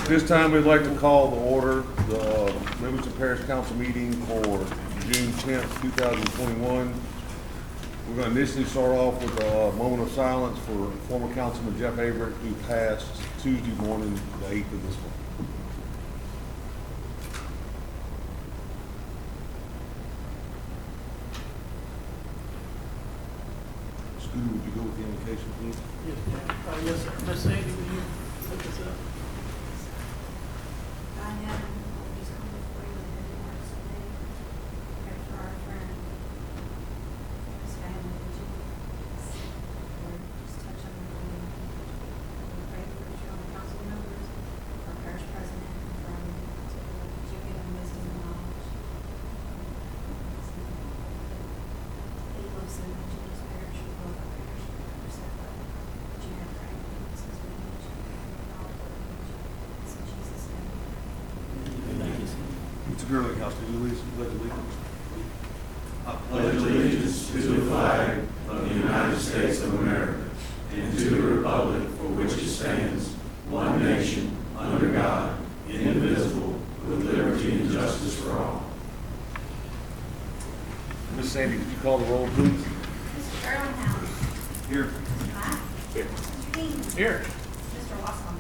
This time we'd like to call to order the Livingston Parish Council meeting for June 10th, 2021. We're going to initially start off with a moment of silence for former Councilman Jeff Averett, who passed Tuesday morning, the 8th of this month. Scooter, would you go with the invocation, please? Yes, sir. Miss Sandy, will you put this up? I have, we just come before you with the hearts today. Pray for our friend, his family, that you Lord, just touch them. We pray for each of the council members, our parish president, and from that you give them wisdom and knowledge. He loves them, that you just parish, you love our parish, that you have prayed, since we need you, and all of them need you. It's in Jesus' name. Mr. Gurley, House, do you please pledge allegiance? I pledge allegiance to the flag of the United States of America and to the republic for which it stands, one nation, under God, indivisible, with liberty and justice for all. Ms. Sandy, could you call the roll, please? Mr. Erlenhouse. Here. Mr. Mack. Here. Mr. King. Here. Mr. Wassam.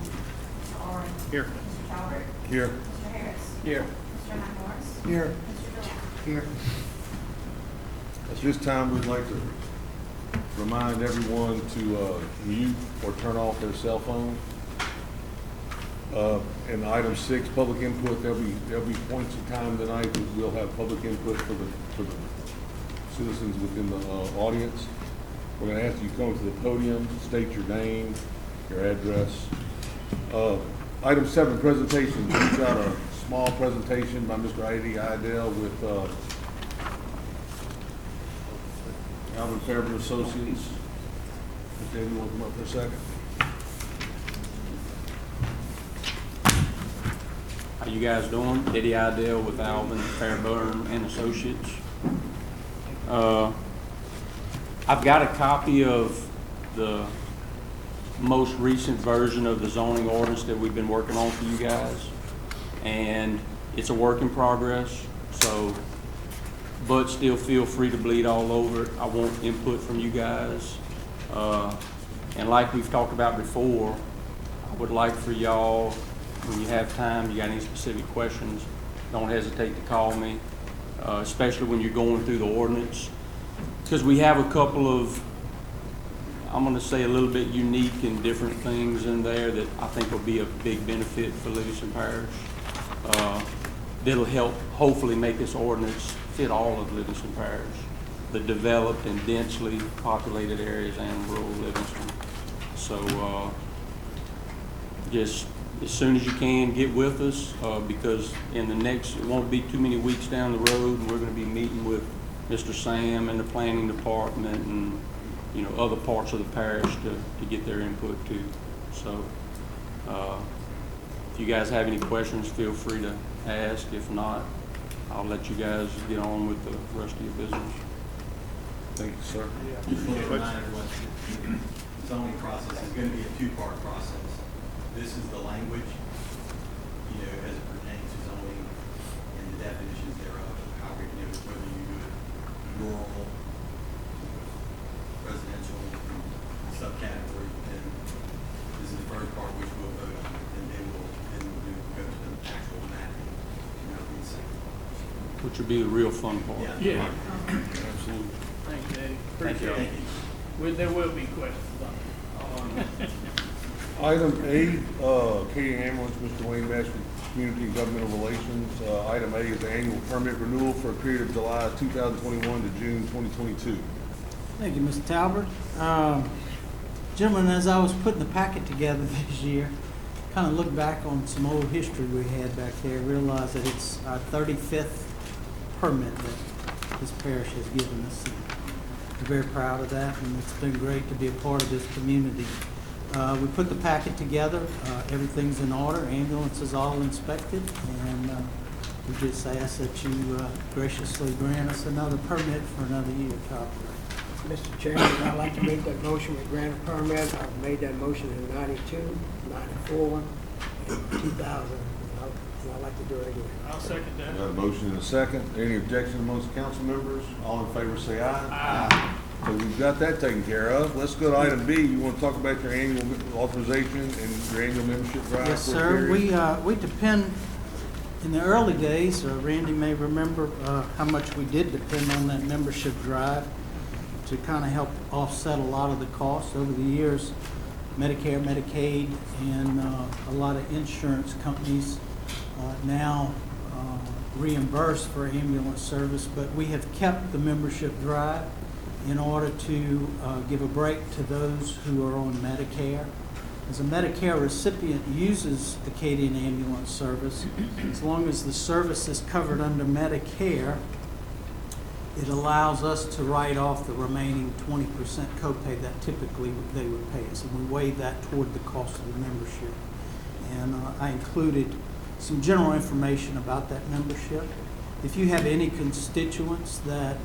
Mr. Oren. Here. Mr. Talbert. Here. Mr. Harris. Here. Mr. McMorris. Here. Mr. Gillette. Here. At this time, we'd like to remind everyone to mute or turn off their cell phone. And item 6, public input. There'll be points in time tonight that we'll have public input for the citizens within the audience. We're going to ask you to come to the podium, state your name, your address. Item 7, presentation. We've got a small presentation by Mr. Eddie Idell with Alvin Fairburn Associates. Mr. Eddie, you want to come up for a second? How you guys doing? Eddie Idell with Albany, Fairburn and Associates. I've got a copy of the most recent version of the zoning ordinance that we've been working on for you guys. And it's a work in progress, but still feel free to bleed all over it. I want input from you guys. And like we've talked about before, I would like for y'all, when you have time, you got any specific questions, don't hesitate to call me, especially when you're going through the ordinance. Because we have a couple of, I'm going to say a little bit unique and different things in there that I think will be a big benefit for Livingston Parish. That'll help hopefully make this ordinance fit all of Livingston Parish, the developed and densely populated areas and rural Livingston. So just as soon as you can, get with us because in the next, it won't be too many weeks down the road, and we're going to be meeting with Mr. Sam and the planning department and other parts of the parish to get their input too. So if you guys have any questions, feel free to ask. If not, I'll let you guys get on with the rest of your business. Thank you, sir. Just want to remind everyone, the zoning process is going to be a two-part process. This is the language, as it pertains to zoning and the definitions thereof, how whether you do it rural, residential, subcategory, and this is the first part which we'll vote on, and then we'll go to the actual mapping, and that'll be the second part. Which would be the real fun part. Yeah. Absolutely. Thank you, Eddie. Thank you. Appreciate it. There will be questions on it. Item A, Katie Ambulance, Mr. Wayne Mash, Community and Governmental Relations. Item A is the annual permit renewal for a period of July 2021 to June 2022. Thank you, Mr. Talbert. Gentlemen, as I was putting the packet together this year, kind of looked back on some old history we had back there, realized that it's our 35th permit that this parish has given us. We're very proud of that, and it's been great to be a part of this community. We put the packet together. Everything's in order. Ambulance is all inspected, and we just ask that you graciously grant us another permit for another year to operate. Mr. Chairman, I'd like to make that motion with grant a permit. I've made that motion in 92, 94, and 2000. And I'd like to do it again. I'll second We that. got a motion and a second. Any objection amongst the council members? All in favor say aye. Aye. So we've got that taken care of. Let's go to item B. You want to talk about your annual authorization and your annual membership drive? Yes, for a sir. period? We depend, in the early days, Randy may remember how much we did depend on that membership drive to kind of help offset a lot of the costs. Over the years, Medicare, Medicaid, and a lot of insurance companies now reimburse for ambulance service, but we have kept the membership drive in order to give a break to those who are on Medicare. As a Medicare recipient uses Acadian ambulance service, as long as the service is covered under Medicare, it allows us to write off the remaining 20% copay that typically they would pay us, and we waive that toward the cost of the membership. And I included some general information about that membership. If you have any constituents that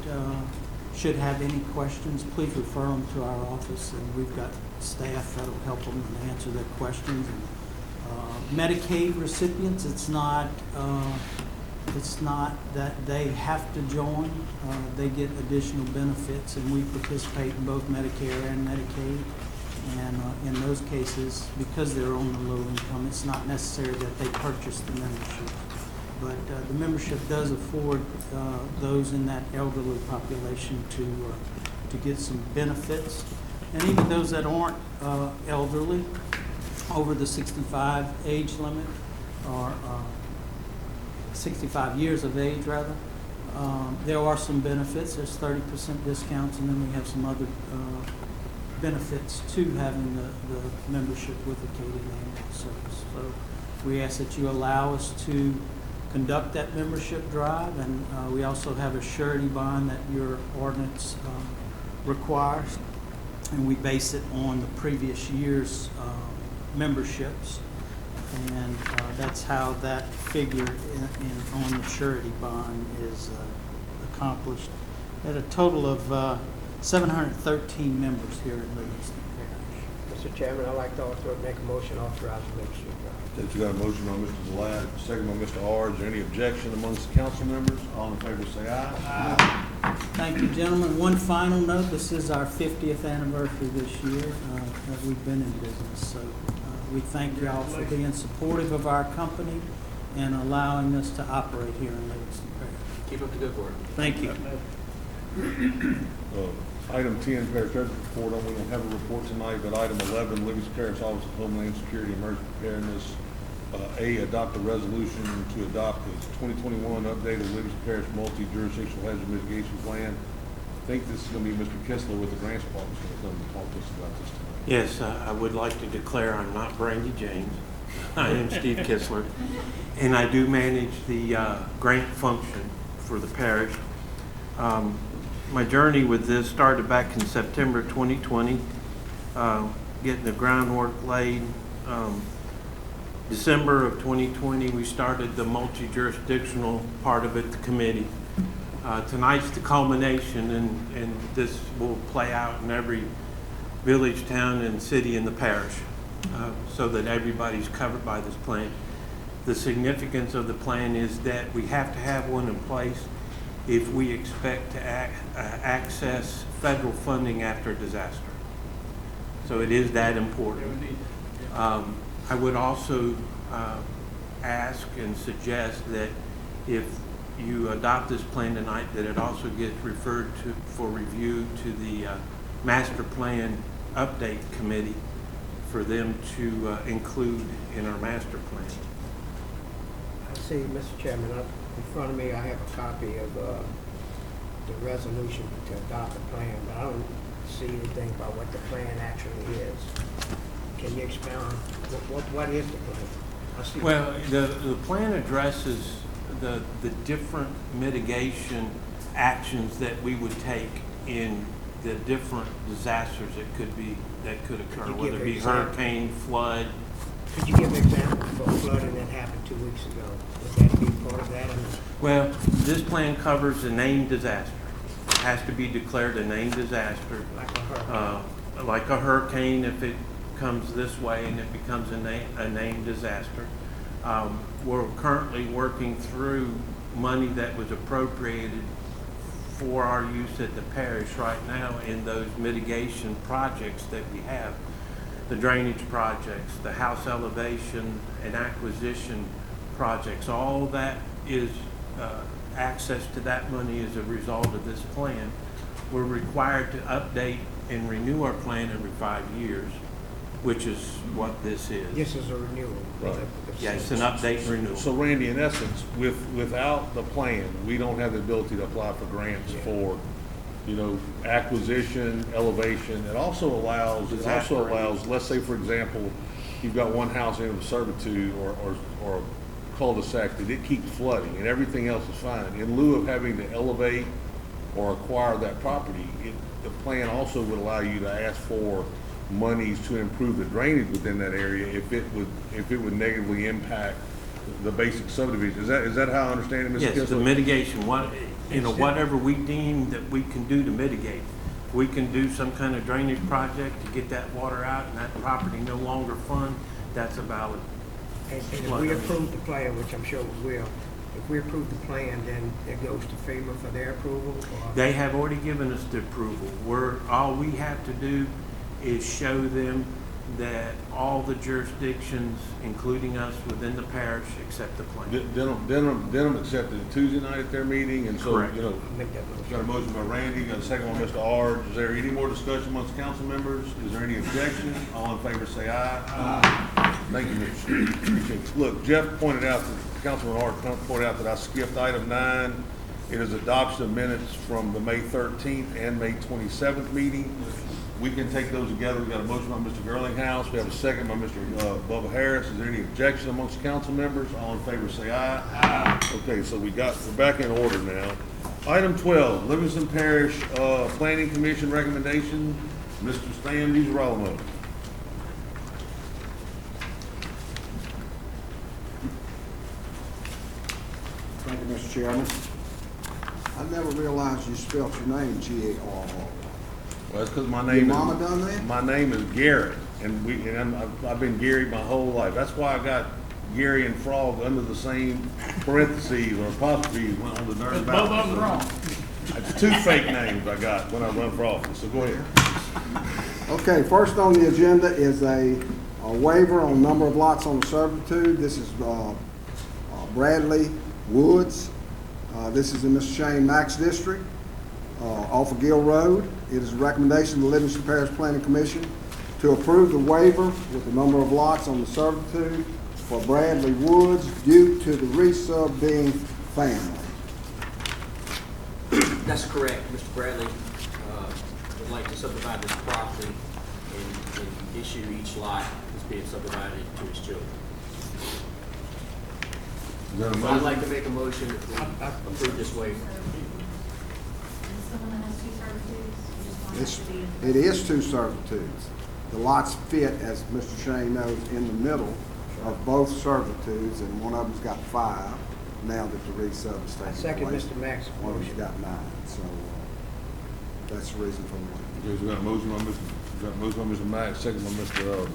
should have any questions, please refer them to our office, and we've got staff that'll help them and answer their questions. And, Medicaid recipients, it's not that they have to join. They get additional benefits, and we participate in both Medicare and Medicaid. And in those cases, because they're on the low income, it's not necessary that they purchase the membership. But the membership does afford those in that elderly population to get some benefits. And even those that aren't elderly, over the 65 age limit, or 65 years of age rather, there are some benefits. There's 30% discounts, and then we have some other benefits to having the membership with Acadian Ambulance Service. So we ask that you allow us to conduct that membership drive, and we also have a surety bond that your ordinance requires, and we base it on the previous year's memberships, and that's how that figure on the surety bond is accomplished. At a total of 713 members here in Livingston Parish. Mr. Chairman, I'd like to also make a motion authorizing membership drive. That you got a motion by Mr. Zalat, second by Mr. R. Is there any objection amongst the council members? All in favor say aye. Aye. Thank you, gentlemen. One final note, this is our 50th anniversary this year that we've been in business. So we thank y'all for being supportive of our company and allowing us to operate here in Livingston Parish. Keep up the good work. Thank you. Item 10, Parish Treasurer's Report. We don't have a report tonight, but item 11, Livingston Parish Office of Homeland Security Emergency Preparedness. Adopt a resolution to adopt the 2021 updated Livingston Parish multi-jurisdictional hazard mitigation plan. I think this is going to be Mr. Kistler with the grants department who's going to come and talk to us about this tonight. Yes, I would like to declare I'm not Brandy James. I am Steve Kistler, and I do manage the grant function for the parish. My journey with this started back in September 2020, getting the groundwork laid. December of 2020, we started the multi-jurisdictional part of it, the committee. Tonight's the culmination, and this will play out in every village, town, and city in the parish, so that everybody's covered by this plan. The significance of the plan is that we have to have one in place if we expect to access federal funding after a disaster. So it is that important. I would also ask and suggest that if you adopt this plan tonight, that it also gets referred to for review to the Master Plan Update Committee for them to include in our master plan. I see, Mr. Chairman, in front of me, I have a copy of the resolution to adopt the plan, but I don't see anything about what the plan actually is. Can you expound? What is the plan? I see. Well, the plan addresses the different mitigation actions that we would take in the different disasters that could occur, Could you whether give it be example? hurricane, flood. Could you give examples for flooding that happened 2 weeks ago? Would that be part of that? Well, this plan covers the named disaster. has to be declared a named disaster. Like a hurricane. Like a hurricane, if it comes this way and it becomes a named disaster. We're currently working through money that was appropriated for our use at the parish right now in those mitigation projects that we have. The drainage projects, the house elevation and acquisition projects, all that is, access to that money as a result of this plan. We're required to update and renew our plan every 5 years, which is what this is. This is a renewal. Right. Yeah, it's an update and renewal. So Randy, in essence, without the plan, we don't have the ability to apply for grants for, you know, acquisition, elevation. It also allows, let's say, for example, you've got one house in a servitude or a cul-de-sac that it keeps flooding and everything else is fine. In lieu of having to elevate or acquire that property, the plan also would allow you to ask for monies to improve the drainage within that area if it would negatively impact the basic subdivision. Is that how I understand it, Mr. Yes, the Kissel? mitigation, whatever we deem that we can do to mitigate. If we can do some kind of drainage project to get that water out and that property no longer fund, that's a valid. And if we approve the plan, which I'm sure we will, if we approve the plan, then it goes to FEMA for their approval? Or? They have already given us the approval. All we have to do is show them that all the jurisdictions, including us within the parish, accept the plan. Denham accepted it Tuesday night at their meeting, and so, Correct. you know, I'll make that motion. got a motion by Randy, got a second by Mr. Ard. Is there any more discussion amongst council members? Is there any objection? All in favor say aye. Aye. Thank you, Mr. Street. Look, Jeff pointed out, Councilman Ard pointed out that I skipped item 9. It is adoption of minutes from the May 13th and May 27th meeting. We can take those together. We got a motion by Mr. Girlinghouse. We have a second by Mr. Bubba Harris. Is there any objection amongst council members? All in favor say aye. Aye. Okay, so we're back in order now. Item 12, Livingston Parish Planning Commission recommendation. Mr. Stan DiGirolamo. Thank you, Mr. Chairman. I never realized you spelled your name G-A-R-R. Well, that's because my Your name mama done that? My name is Garrett, and I've been Gary my whole life. That's why I got Gary and Frog under the same parentheses or apostrophes on the nerve. Both of them wrong. It's 2 fake names I got when I run for office, so go ahead. Okay, first on the agenda is a waiver on number of lots on the servitude. This is Bradley Woods. This is in Mr. Shane Mack's district, off of Gill Road. It is a recommendation of the Livingston Parish Planning Commission to approve the waiver with the number of lots on the servitude for Bradley Woods due to the resub being family. That's correct. Mr. Bradley would like to subdivide this property and issue each lot as being subdivided to his children. Is that a So I'd motion? like to make a motion that we approve this waiver. And someone that has 2 servitudes, you just want it to be. It is 2 servitudes. The lots fit, as Mr. Shane knows, in the middle of both servitudes, and one of them's got 5 now that the resub is taking I second place. Mr. Mack's One of them's motion. got 9, so that's the reason for the waiver. Okay, so we got a motion by Mr. Mack, second by Mr.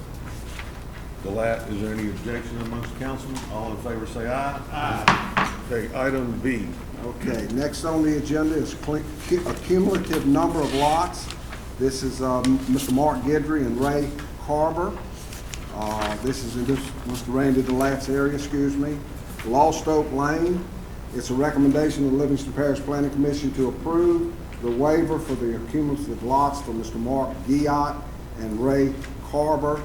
Galat. Is there any objection amongst councilmen? All in favor say aye. Aye. Okay, item B. Okay, next on the agenda is a cumulative number of lots. This is Mr. Mark Guidry and Ray Carver. This is in Mr. Randy DeLatte's area, excuse me. Lost Oak Lane. It's a recommendation of the Livingston Parish Planning Commission to approve the waiver for the cumulative lots for Mr. Mark Guiot and Ray Carver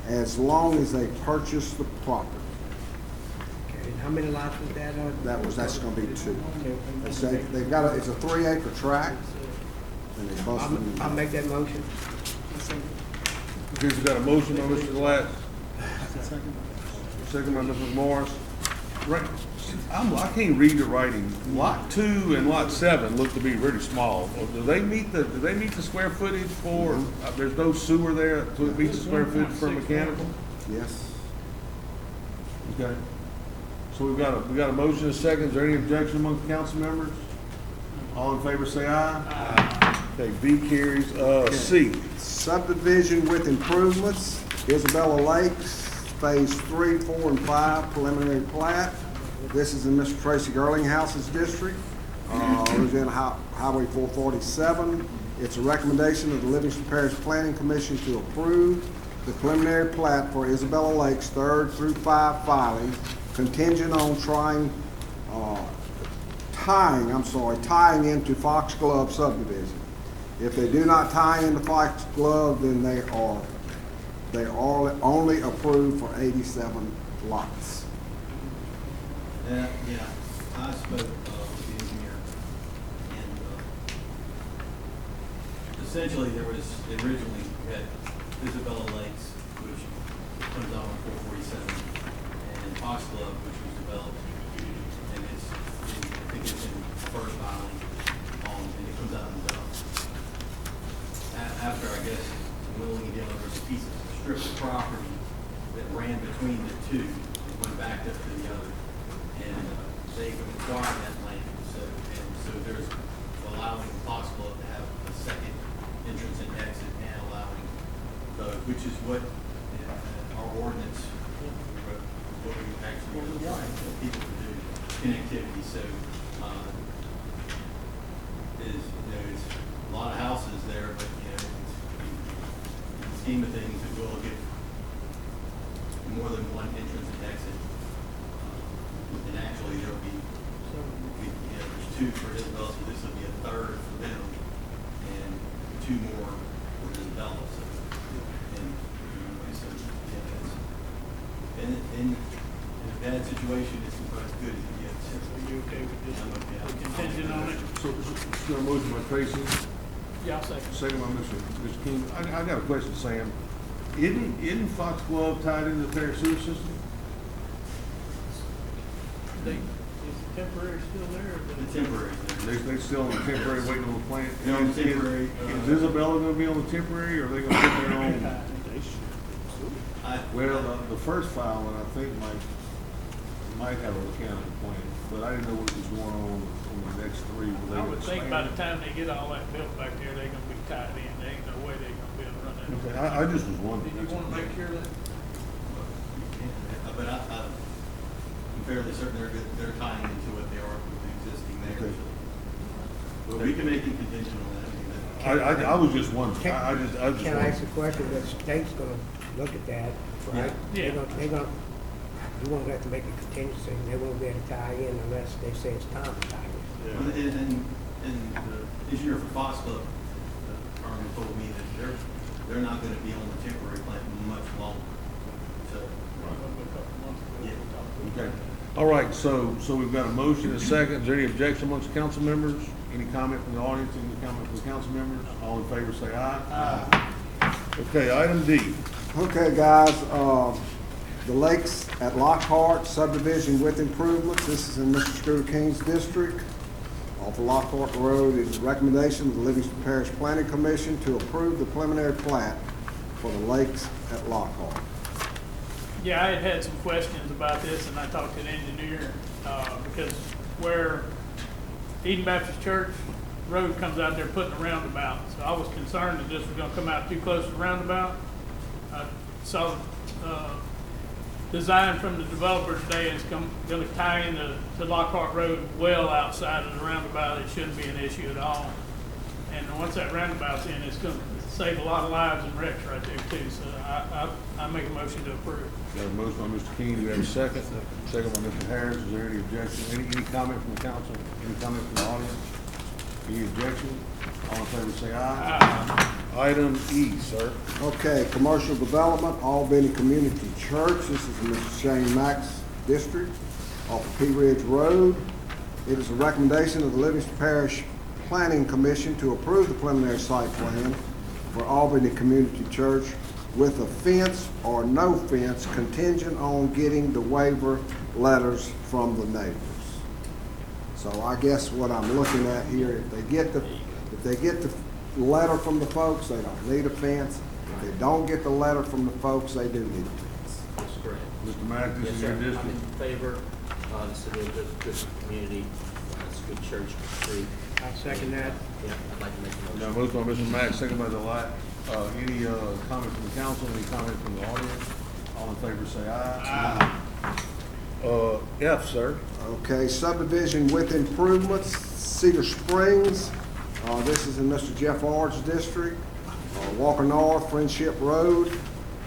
as long as they purchase the property. Okay, and how many lots was that on? That's gonna be 2. They've got it's a 3-acre tract, and they bust them. I'll make that motion. Okay, so we got a motion by Mr. Galat. Second by Mrs. Morris. Right, I can't read the writing. Lot 2 and Lot 7 look to be really small. Do they meet the square footage for, there's no sewer there, so it meets the square footage for mechanical? Yes. Okay. So we got a motion and a second. Is there any objection among the council members? All in favor, say aye. Aye. Okay, B carries. C. Subdivision with improvements, Isabella Lakes, Phase 3, 4, and 5, preliminary plat. This is in Mr. Tracy Girlinghouse's district, Louisiana Highway 447. It's a recommendation of the Livingston Parish Planning Commission to approve the preliminary plat for Isabella Lakes 3rd through 5 filing, contingent on tying into Foxglove subdivision. If they do not tie into Foxglove, then they are only approved for 87 lots. Yeah, I spoke with the engineer, and essentially originally we had Isabella Lakes, which comes out on 447, and Foxglove, which was developed, and I think it's in first filing, and it comes out in the dump. After, I guess, willing again, there was a piece of strip of property that ran between the two, and went back up to the other. And they acquired that land, so there's allowing Foxglove to have a second entrance and exit, and allowing both, which is what our ordinance, what we actually are trying to get people to do, connectivity. So it's a lot of houses there, but in the scheme of things, it will get more than one entrance and exit. And actually, there'll be, there's 2 for Isabella, so this will be a 3rd for them, and 2 more for Isabella. So, in a bad situation, it's about as good as it gets. Are you okay with this? I'm okay. Contingent on it? So, got a motion by Tracy, Yeah, I'll second. second by Mr. King. I got a question, Sam. Isn't Foxglove tied into the parish sewer system? Is the temporary still there? Or The temporary. They still on the temporary waiting on the plant? They're on the temporary, Is Isabella gonna be on the temporary, or are they gonna put their own? Well, the first filing, I think, might have a mechanical plant, but I didn't know what was going on the next 3. I would think by the time they get all that built back there, they're gonna be tied in. There ain't no way they're gonna be able to run that. Okay, I just was wondering. Did you wanna make sure that? But I'm fairly certain they're tying into what they are with the existing there. Okay. But we can make it contingent on that. I was just wondering. I just Can I ask wondered. a question? The state's gonna look at that, right? Yeah. They're gonna, you won't have to make a contingency. They won't be able to tie in unless they say it's time to tie in. And the engineer for Foxglove, Carmen told me that they're not gonna be on the temporary plant much longer. So, yeah. Okay. All right, so we've got a motion, a second. Is there any objection amongst council members? Any comment from the audience, any comment from the council members? All in favor, say aye. Aye. Okay, item D. Okay, guys, the lakes at Lockhart subdivision with improvements. This is in Mr. Scooter King's district. Off of Lockhart Road is a recommendation of the Livingston Parish Planning Commission to approve the preliminary plat for the lakes at Lockhart. Yeah, I had some questions about this, and I talked to the engineer, because where Eden Baptist Church Road comes out there putting a roundabout, so I was concerned that this was gonna come out too close to the roundabout. I saw, design from the developer today, and it's gonna tie into Lockhart Road well outside of the roundabout. It shouldn't be an issue at all. And once that roundabout's in, it's gonna save a lot of lives and wrecks right there too, so I make a motion to approve. Got a motion by Mr. King, do we have a second? Second by Mr. Harris, is there any objection? Any comment from the council? Any comment from the audience? Any objection? All in favor, say aye. Aye. Item E, sir. Okay, commercial development, Albany Community Church. This is in Mr. Shane Mack's district off of Pea Ridge Road. It is a recommendation of the Livingston Parish Planning Commission to approve the preliminary site plan for Albany Community Church with a fence or no fence contingent on getting the waiver letters from the neighbors. So I guess what I'm looking at here, if they get the letter from the folks, they don't need a fence. If they don't get the letter from the folks, they do need a fence. That's correct. Mr. Mack, this Yes, is sir. your I'm district. in favor. This is a good community. It's a good church, good street. I second that. Yeah, I'd like to make a motion. Now, motion by Mr. Mack, second by Delight. Any comment from the council, any comment from the audience? All in favor, say aye. Aye. F, sir. Okay, subdivision with improvements, Cedar Springs. This is in Mr. Jeff Ard's district. Walker North, Friendship Road.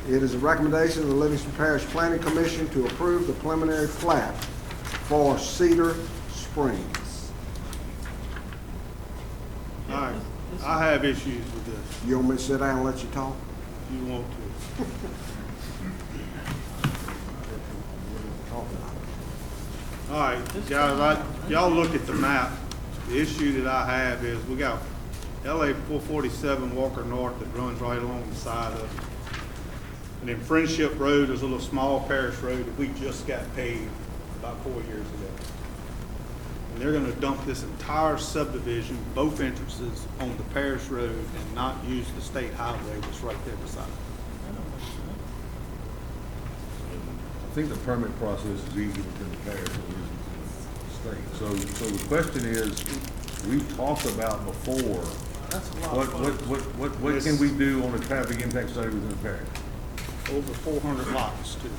It is a recommendation of the Livingston Parish Planning Commission to approve the preliminary plat for Cedar Springs. All right, I have issues with this, You want me to sit down and let you talk? if you want to. All right, guys, y'all look at the map. The issue that I have is we got LA 447 Walker North that runs right along the side of it. And then Friendship Road is a little small parish road that we just got paved about 4 years ago. And they're gonna dump this entire subdivision, both entrances, on the parish road and not use the state highway that's right there beside it. I think the permit process is easier within the parish than it is within the state. So the question is, we've talked about before, That's a lot of folks. what can we do on a traffic impact study within the parish? Over 400 lots too,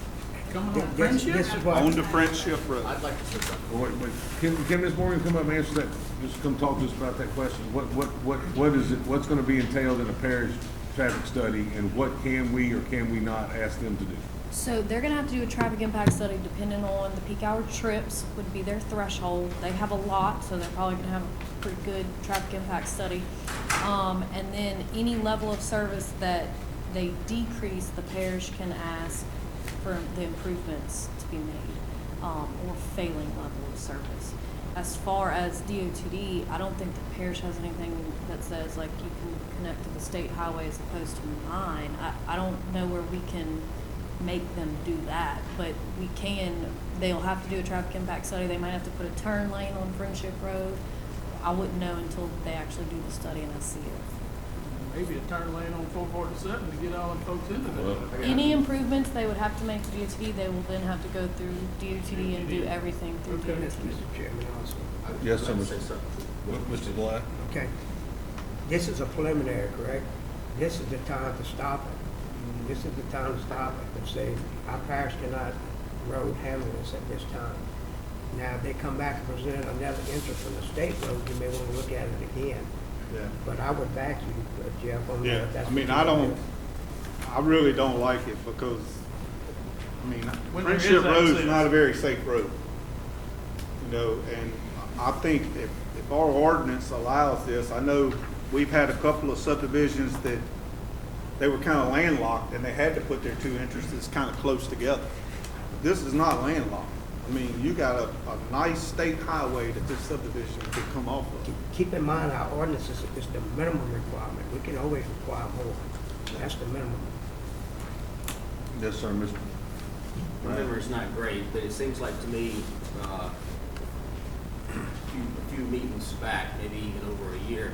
Coming on This Friendship? is what, on the Friendship Road. I'd like to say something. Wait, can Ms. Morgan come up and answer that? Just come talk to us about that question. What is it, what's gonna be entailed in a parish traffic study, and what can we or can we not ask them to do? So they're gonna have to do a traffic impact study depending on the peak hour trips would be their threshold. They have a lot, so they're probably gonna have a pretty good traffic impact study. And then any level of service that they decrease, the parish can ask for the improvements to be made, or failing level of service. As far as DOTD, I don't think the parish has anything that says like you can connect to the state highway as opposed to mine. I don't know where we can make them do that, but we can, they'll have to do a traffic impact study. They might have to put a turn lane on Friendship Road. I wouldn't know until they actually do the study and I see it. Maybe a turn lane on 447 to get all them folks into that. Any improvements they would have to make to DOTD, they will then have to go through DOTD and do everything through Okay. DOTD. Mr. Chairman, also. Yes, sir, I'd like to Mr. say something. Mr. Black? Okay. This is a preliminary, correct? This is the time to stop it. This is the time to stop it and say, our parish cannot road handle this at this time. Now, if they come back and present another interest from the state road, you may want to look at it again. Yeah. But I would back you, Jeff, on Yeah, that. That's I mean, what you want. I really don't like it because, I mean, When there is Friendship Road is access. not a very safe road. You know, and I think if our ordinance allows this, I know we've had a couple of subdivisions that they were kind of landlocked and they had to put their two entrances kind of close together. This is not landlocked. I mean, you got a nice state highway that this subdivision could come off of. Keep in mind, our ordinance is the minimum requirement. We can always require more. That's the minimum. Yes, sir, Mr. Remember, it's not great, but it seems like to me, a few meetings back, maybe even over a year,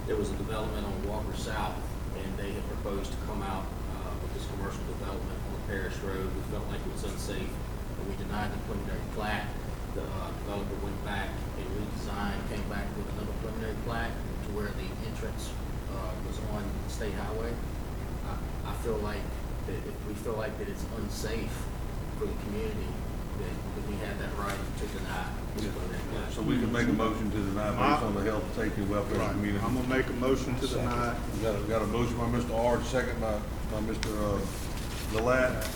there was a development on Walker South, and they had proposed to come out with this commercial development on Parish Road. We felt like it was unsafe, and we denied the preliminary plat. The developer went back and redesigned, came back with another preliminary plat to where the entrance was on the state highway. I feel like that if we feel like that it's unsafe for the community, that we have that right to deny this preliminary plat. So we can make a motion to deny based on the health, safety, and welfare of the Right. community. I'm gonna make a motion to deny. We got a motion by Mr. Ard, second by Mr. Lat.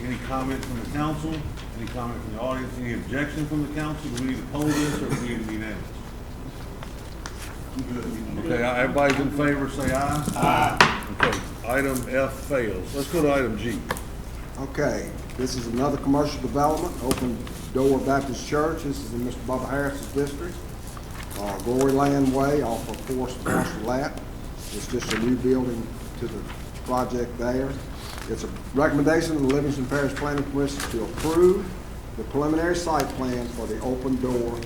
Any comment from the council? Any comment from the audience? Any objection from the council? Do we need to poll this, or do we need to be unanimous? Okay, everybody's in favor, say aye. Aye. Okay, item F fails. Let's go to item G. Okay, this is another commercial development, Open Door Baptist Church. This is in Mr. Bubba Harris's district. Glory Land Way off of Forest Lat. It's just a new building to the project there. It's a recommendation of the Livingston Parish Planning Commission to approve the preliminary site plan for the Open Door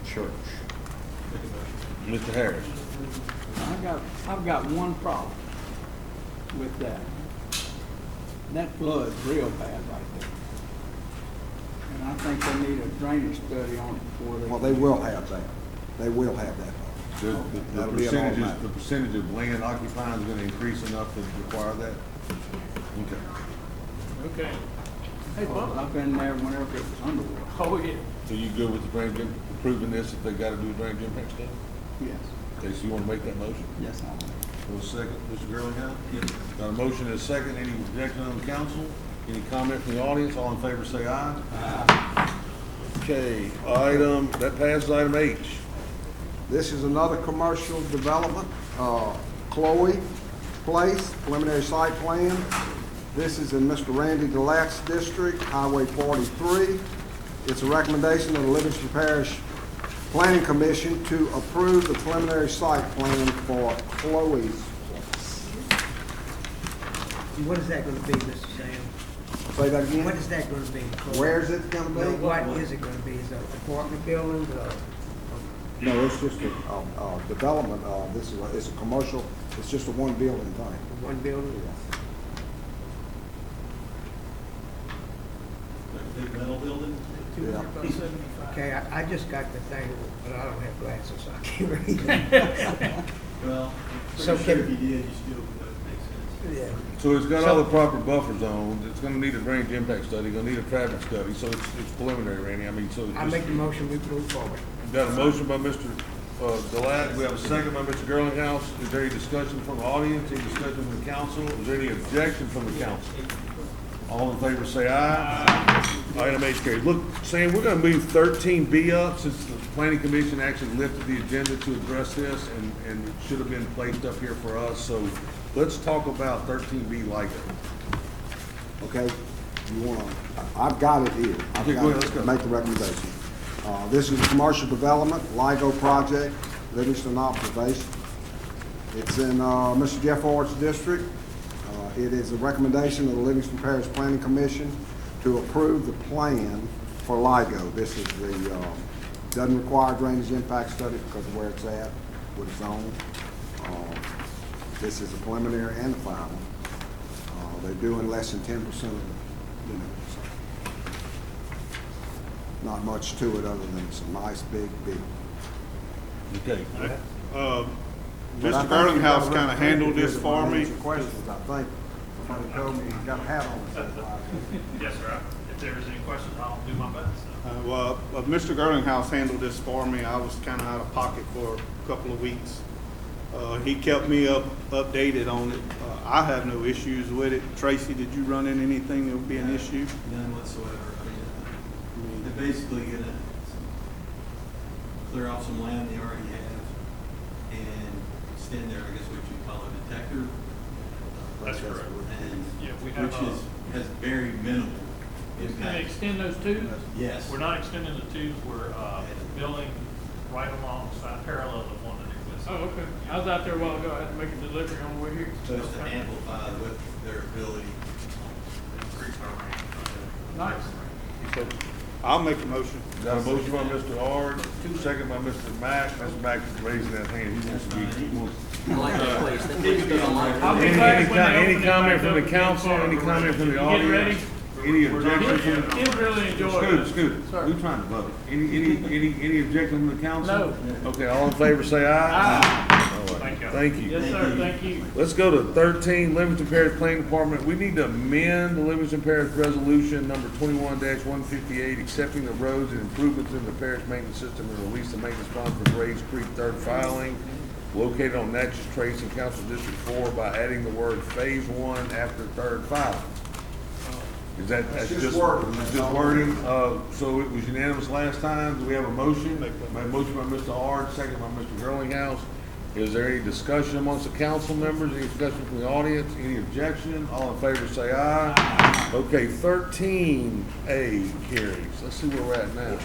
Church. Mr. Harris. I've got one problem with that. That flood's real bad right there. And I think they need a drainage study on it before they. Well, they will have that. They will have that. The That'll be an automatic. the percentage of land occupied is gonna increase enough to require that? Okay. Okay. Hey, Well, Bubba. I've been there whenever it was underwater. Oh, yeah. So you good with the drainage, approving this if they gotta do a drainage impact study? Yes. Okay, so you wanna make that motion? Yes, I will. For a second, Mr. Girlingham? Got a motion and a second. Any objection on the council? Any comment from the audience? All in favor say aye. Aye. Okay, that passes item H. This is another commercial development, Chloe Place, preliminary site plan. This is in Mr. Randy Delat's district, Highway 43. It's a recommendation of the Livingston Parish Planning Commission to approve the preliminary site plan for Chloe's Place. What is that gonna be, Mr. Sam? Say that again? What is that gonna be? Where's it gonna be? No, what is it gonna be? Is it apartment buildings or? No, it's just a development, it's a commercial, it's just a one building thing. One building? Big metal building? Yeah. Okay, I just got the thing, but I don't have glasses, so I can't read. Well, So pretty sure can- if you did, you still would make sense. Yeah. So it's got all the proper buffer zones. It's gonna need a drainage impact study, gonna need a traffic study, so it's preliminary, Randy. I mean, so it's I just. make the motion, we move forward. Got a motion by Mr. Delat, we have a second by Mr. Girlinghouse. Is there any discussion from the audience, any discussion from the council? Is there any objection from the council? All in favor say aye. Item H carries. Look, Sam, we're gonna move 13B up since the planning commission actually lifted the agenda to address this and it should have been placed up here for us. So let's talk about 13B LIGO. Okay, you wanna, I've got it here. I've Okay, got go ahead, it let's to go. Make the recommendation. This is a commercial development, LIGO project, Livingston Observation. It's in, Mr. Jeff Ord's district. It is a recommendation of the Livingston Parish Planning Commission to approve the plan for LIGO. This is the, doesn't require drainage impact study because of where it's at, what it's on. This is a preliminary and a final. They're doing less than 10% of the, so. Not much to it other than it's a nice, big. Okay. Mr. Girlinghouse kind of handled this for me. Questions, I think. Somebody told me he's got a hat on. Yes, sir. If there's any questions, I'll do my best. Mr. Girlinghouse handled this for me. I was kind of out of pocket for a couple of weeks. He kept me updated on it. I have no issues with it. Tracy, did you run into anything that would be an issue? None whatsoever. I mean, they're basically gonna clear off some land they already have and extend their, I guess what you call a detector. That's correct. And, Yeah, we have, has very minimal It's gonna impact. extend those tubes? Yes. we're not extending the tubes, we're, building right alongside, parallel to one that exists. Oh, okay. I was out there a while ago. I had to make a delivery on the way here. Supposed to amplify with their ability to increase our range. Nice. I'll make a motion. Got a motion by Mr. Ard, second by Mr. Mack. Mr. Mack is raising that hand. He wants to be, he wants. I like that place. That place is good. I like it. I'll be back when they Any open it comment back from up the again council, for any us. comment from the You audience? getting ready? Any objection from the? Kids really enjoy it. Scoot. We trying to vote. Any objection from the council? No. Okay, all in favor say aye. All right. Thank you. Thank you. Yes, sir. Thank you. Let's go to 13, Livingston Parish Planning Department. We need to amend the Livingston Parish Resolution number 21-158, accepting the roads and improvements in the parish maintenance system and release the maintenance bond for Graves Creek third filing, located on Natchez Trace in Council District 4 by adding the word Phase 1 after third filing. Is that's just wording. It's just wording. So it was unanimous last time. Do we have a motion? A motion by Mr. Ard, second by Mr. Girlinghouse. Is there any discussion amongst the council members? Any discussion from the audience? Any objection? All in favor say aye. Okay, 13A carries. Let's see where we're at now.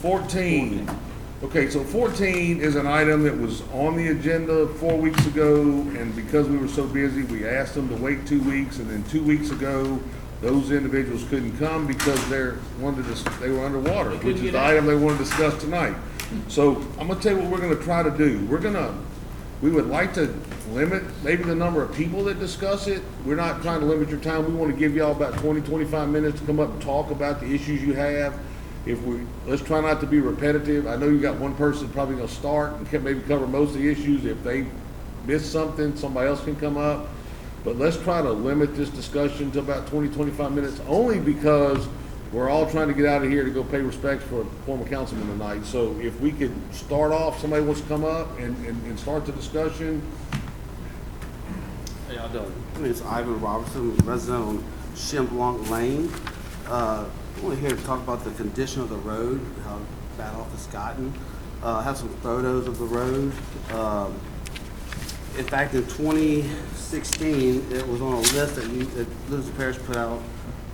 14. Okay, so 14 is an item that was on the agenda 4 weeks ago, and because we were so busy, we asked them to wait 2 weeks, and then 2 weeks ago, those individuals couldn't come because they were underwater, which is the item they want to discuss tonight. So I'm gonna tell you what we're gonna try to do. We would like to limit maybe the number of people that discuss it. We're not trying to limit your time. We want to give y'all about 20, 25 minutes to come up and talk about the issues you have. let's try not to be repetitive. I know you got one person probably gonna start and can maybe cover most of the issues. If they miss something, somebody else can come up. But let's try to limit this discussion to about 20, 25 minutes, only because we're all trying to get out of here to go pay respects for a former councilman tonight. So if we could start off, somebody wants to come up and start the discussion. Hey, y'all doing? My name is Ivan Robertson, resident on Chamblanc Lane. We're here to talk about the condition of the road, how bad off it's gotten. I have some photos of the road. In fact, in 2016, it was on a list that Livingston Parish put out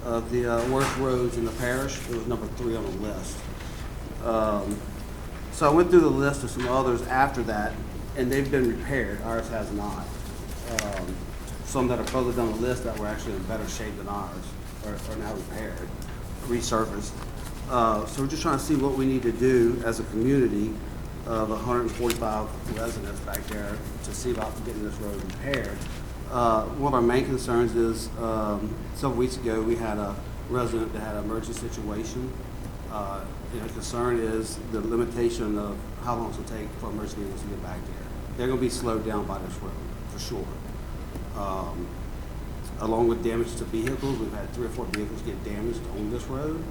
of the worst roads in the parish. It was number 3 on the list. So I went through the list of some others after that, and they've been repaired. Ours has not. Some that are further down the list that were actually in better shape than ours are now repaired, resurfaced. So we're just trying to see what we need to do as a community of 145 residents back there to see about getting this road repaired. One of our main concerns is several weeks ago we had a resident that had an emergency situation. The concern is the limitation of how long it will take for emergency vehicles to get back there. They're going to be slowed down by this road for sure. Along with damage to vehicles, we've had 3 or 4 vehicles get damaged on this road.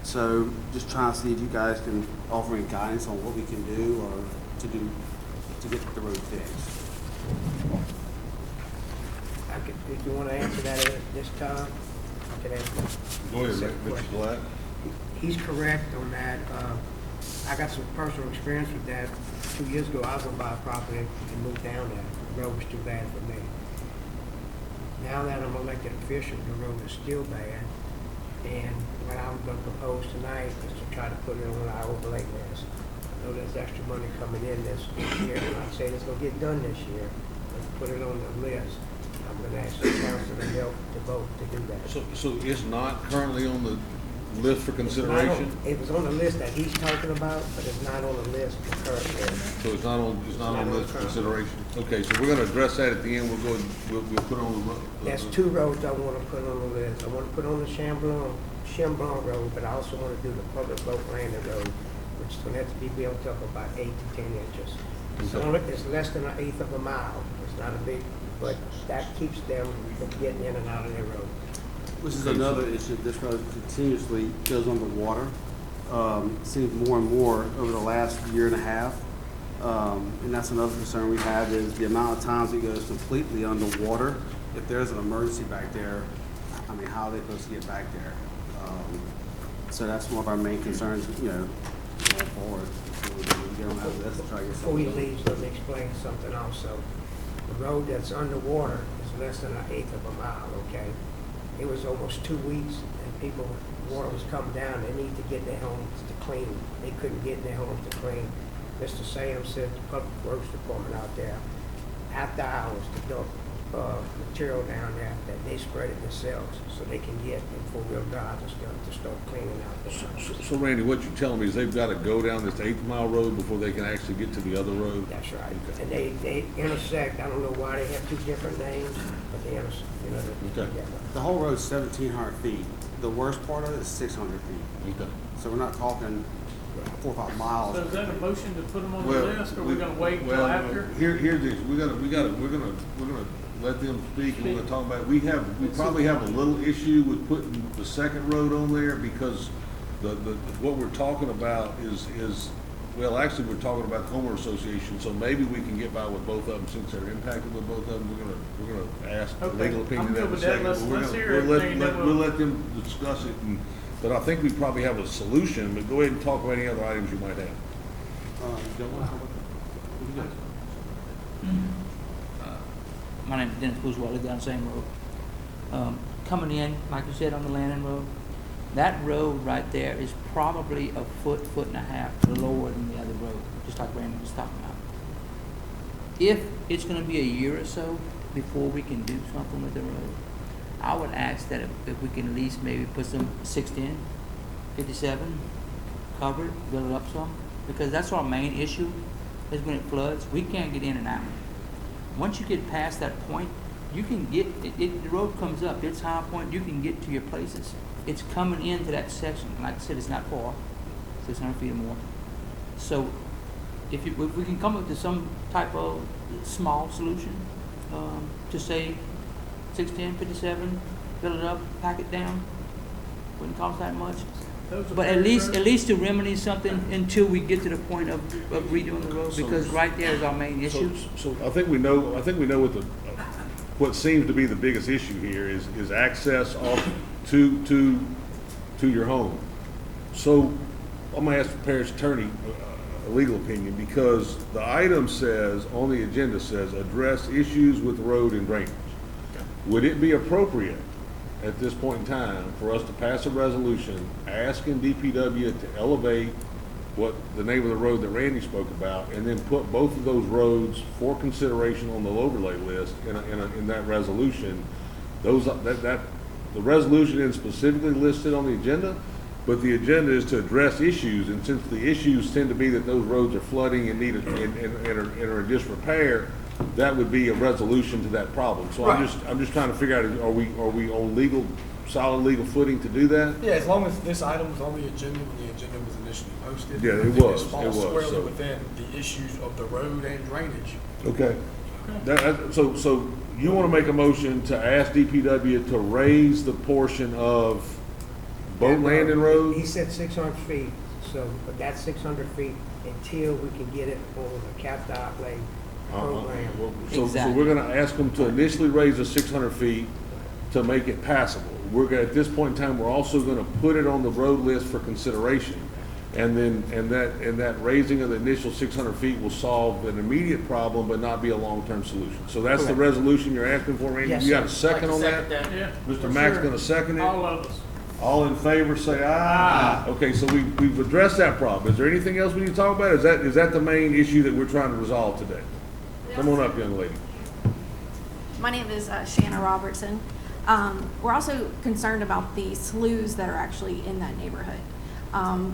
So just trying to see if you guys can offer any guidance on what we can do or to get the road fixed. If you want to answer that at this time, I can answer. Go ahead, Mr. Black. He's correct on that. I got some personal experience with that. 2 years ago, I was gonna buy a property and move down there. The road was too bad for me. Now that I'm elected official, the road is still bad. And what I'm gonna propose tonight is to try to put it on our overlay list. I know there's extra money coming in this year. I'm not saying it's gonna get done this year, but put it on the list. I'm gonna ask the council to help to vote to do that. So it's not currently on the list for consideration? It was on the list that he's talking about, but it's not on the list for current. So it's not on the list for consideration? Okay, so we're gonna address that at the end. We'll go, we'll put on the. There's 2 roads I wanna put on the list. I wanna put on the Chamblanc Road, but I also wanna do the public boat landing road, which is gonna have to be built up about 8 to 10 inches. It's less than 1/8 of a mile. It's not a big, but that keeps them from getting in and out of their road. Which is another issue. This road continuously goes underwater. Seems more and more over the last year and a half. And that's another concern we have is the amount of times it goes completely underwater. If there's an emergency back there, I mean, how are they supposed to get back there? So that's one of our main concerns, going forward. We get on that list and try to get Before he something. leaves, let me explain something also. The road that's underwater is less than 1/8 of a mile, okay? It was almost 2 weeks and water was coming down. They need to get their homes to clean. They couldn't get their homes to clean. Mr. Sam said the Public Works Department out there, after hours, to dump material down there, that they spread it themselves so they can get in 4-wheel drives and stuff to start cleaning out the house. So Randy, what you're telling me is they've gotta go down this 8-mile road before they can actually get to the other road? That's right. And they intersect. I don't know why they have 2 different names, but they intersect, they're Okay. together. The whole road's 1,700 feet. The worst part of it is 600 feet. Okay. So we're not talking 4 or 5 miles. So is that a motion to put them on the Well, list, or we're gonna wait until well, after? Here's this, we're gonna let them speak, and we're gonna talk about it. We probably have a little issue with putting the second road on there, because what we're talking about is, well, actually, we're talking about the homeowner association, so maybe we can get by with both of them, since they're impacted with both of them. We're gonna ask the Okay, legal I'm opinion good in a with that. second. Let's- but we're let's gonna- hear we'll everything, let- then We'll we'll- let them discuss it, but I think we probably have a solution, but go ahead and talk about any other items you might have. My name is Dennis Bourgeois, I live down the same road. Coming in, like you said, on the Landing Road, that road right there is probably a foot and a half lower than the other road, just like Randy was talking about. If it's gonna be a year or so before we can do something with the road, I would ask that if we can at least maybe put some 610, 57, cover it, build it up some, because that's our main issue, is when it floods, we can't get in and out. Once you get past that point, you can get, the road comes up, it's high point, you can get to your places. It's coming into that section, like I said, it's not far, 600 feet or more. So if we can come up with some type of small solution, to say 610, 57, fill it up, pack it down, wouldn't cost that much. But at least to remedy something until we get to the point of redoing the road, because right there is our main issue. So I think we know what seems to be the biggest issue here is access off to your home. So I'm gonna ask the parish attorney a legal opinion, because the item says, on the agenda says, address issues with road and drainage. Would it be appropriate at this point in time for us to pass a resolution asking DPW to elevate what the name of the road that Randy spoke about, and then put both of those roads for consideration on the overlay list in that resolution? The resolution is specifically listed on the agenda, but the agenda is to address issues, and since the issues tend to be that those roads are flooding and are in disrepair, that would be a resolution to that problem. So Right. I'm just trying to figure out, are we on solid legal footing to do that? Yeah, as long as this item was on the agenda when the agenda was initially posted. Yeah, it I think was, this falls it was, squarely so- within the issues of the road and drainage. Okay. So you want to make a motion to ask DPW to raise the portion of Boat Landing Road? He said 600 feet, but that's 600 feet until we can get it on the capital outlay program. So we're gonna ask them to initially raise the 600 feet to make it passable. At this point in time, we're also gonna put it on the road list for consideration. And that raising of the initial 600 feet will solve an immediate problem, but not be a long-term solution. So that's the Correct. resolution you're asking for, Randy? Yes, You got a sir. second on that? Yeah. Mr. Mack's gonna second it? All of us. All in favor, say aye. Okay, so we've addressed that problem. Is there anything else we need to talk about? Is that the main issue that we're trying to resolve today? Come on up, young lady. My name is Shanna Robertson. We're also concerned about the sloughs that are actually in that neighborhood.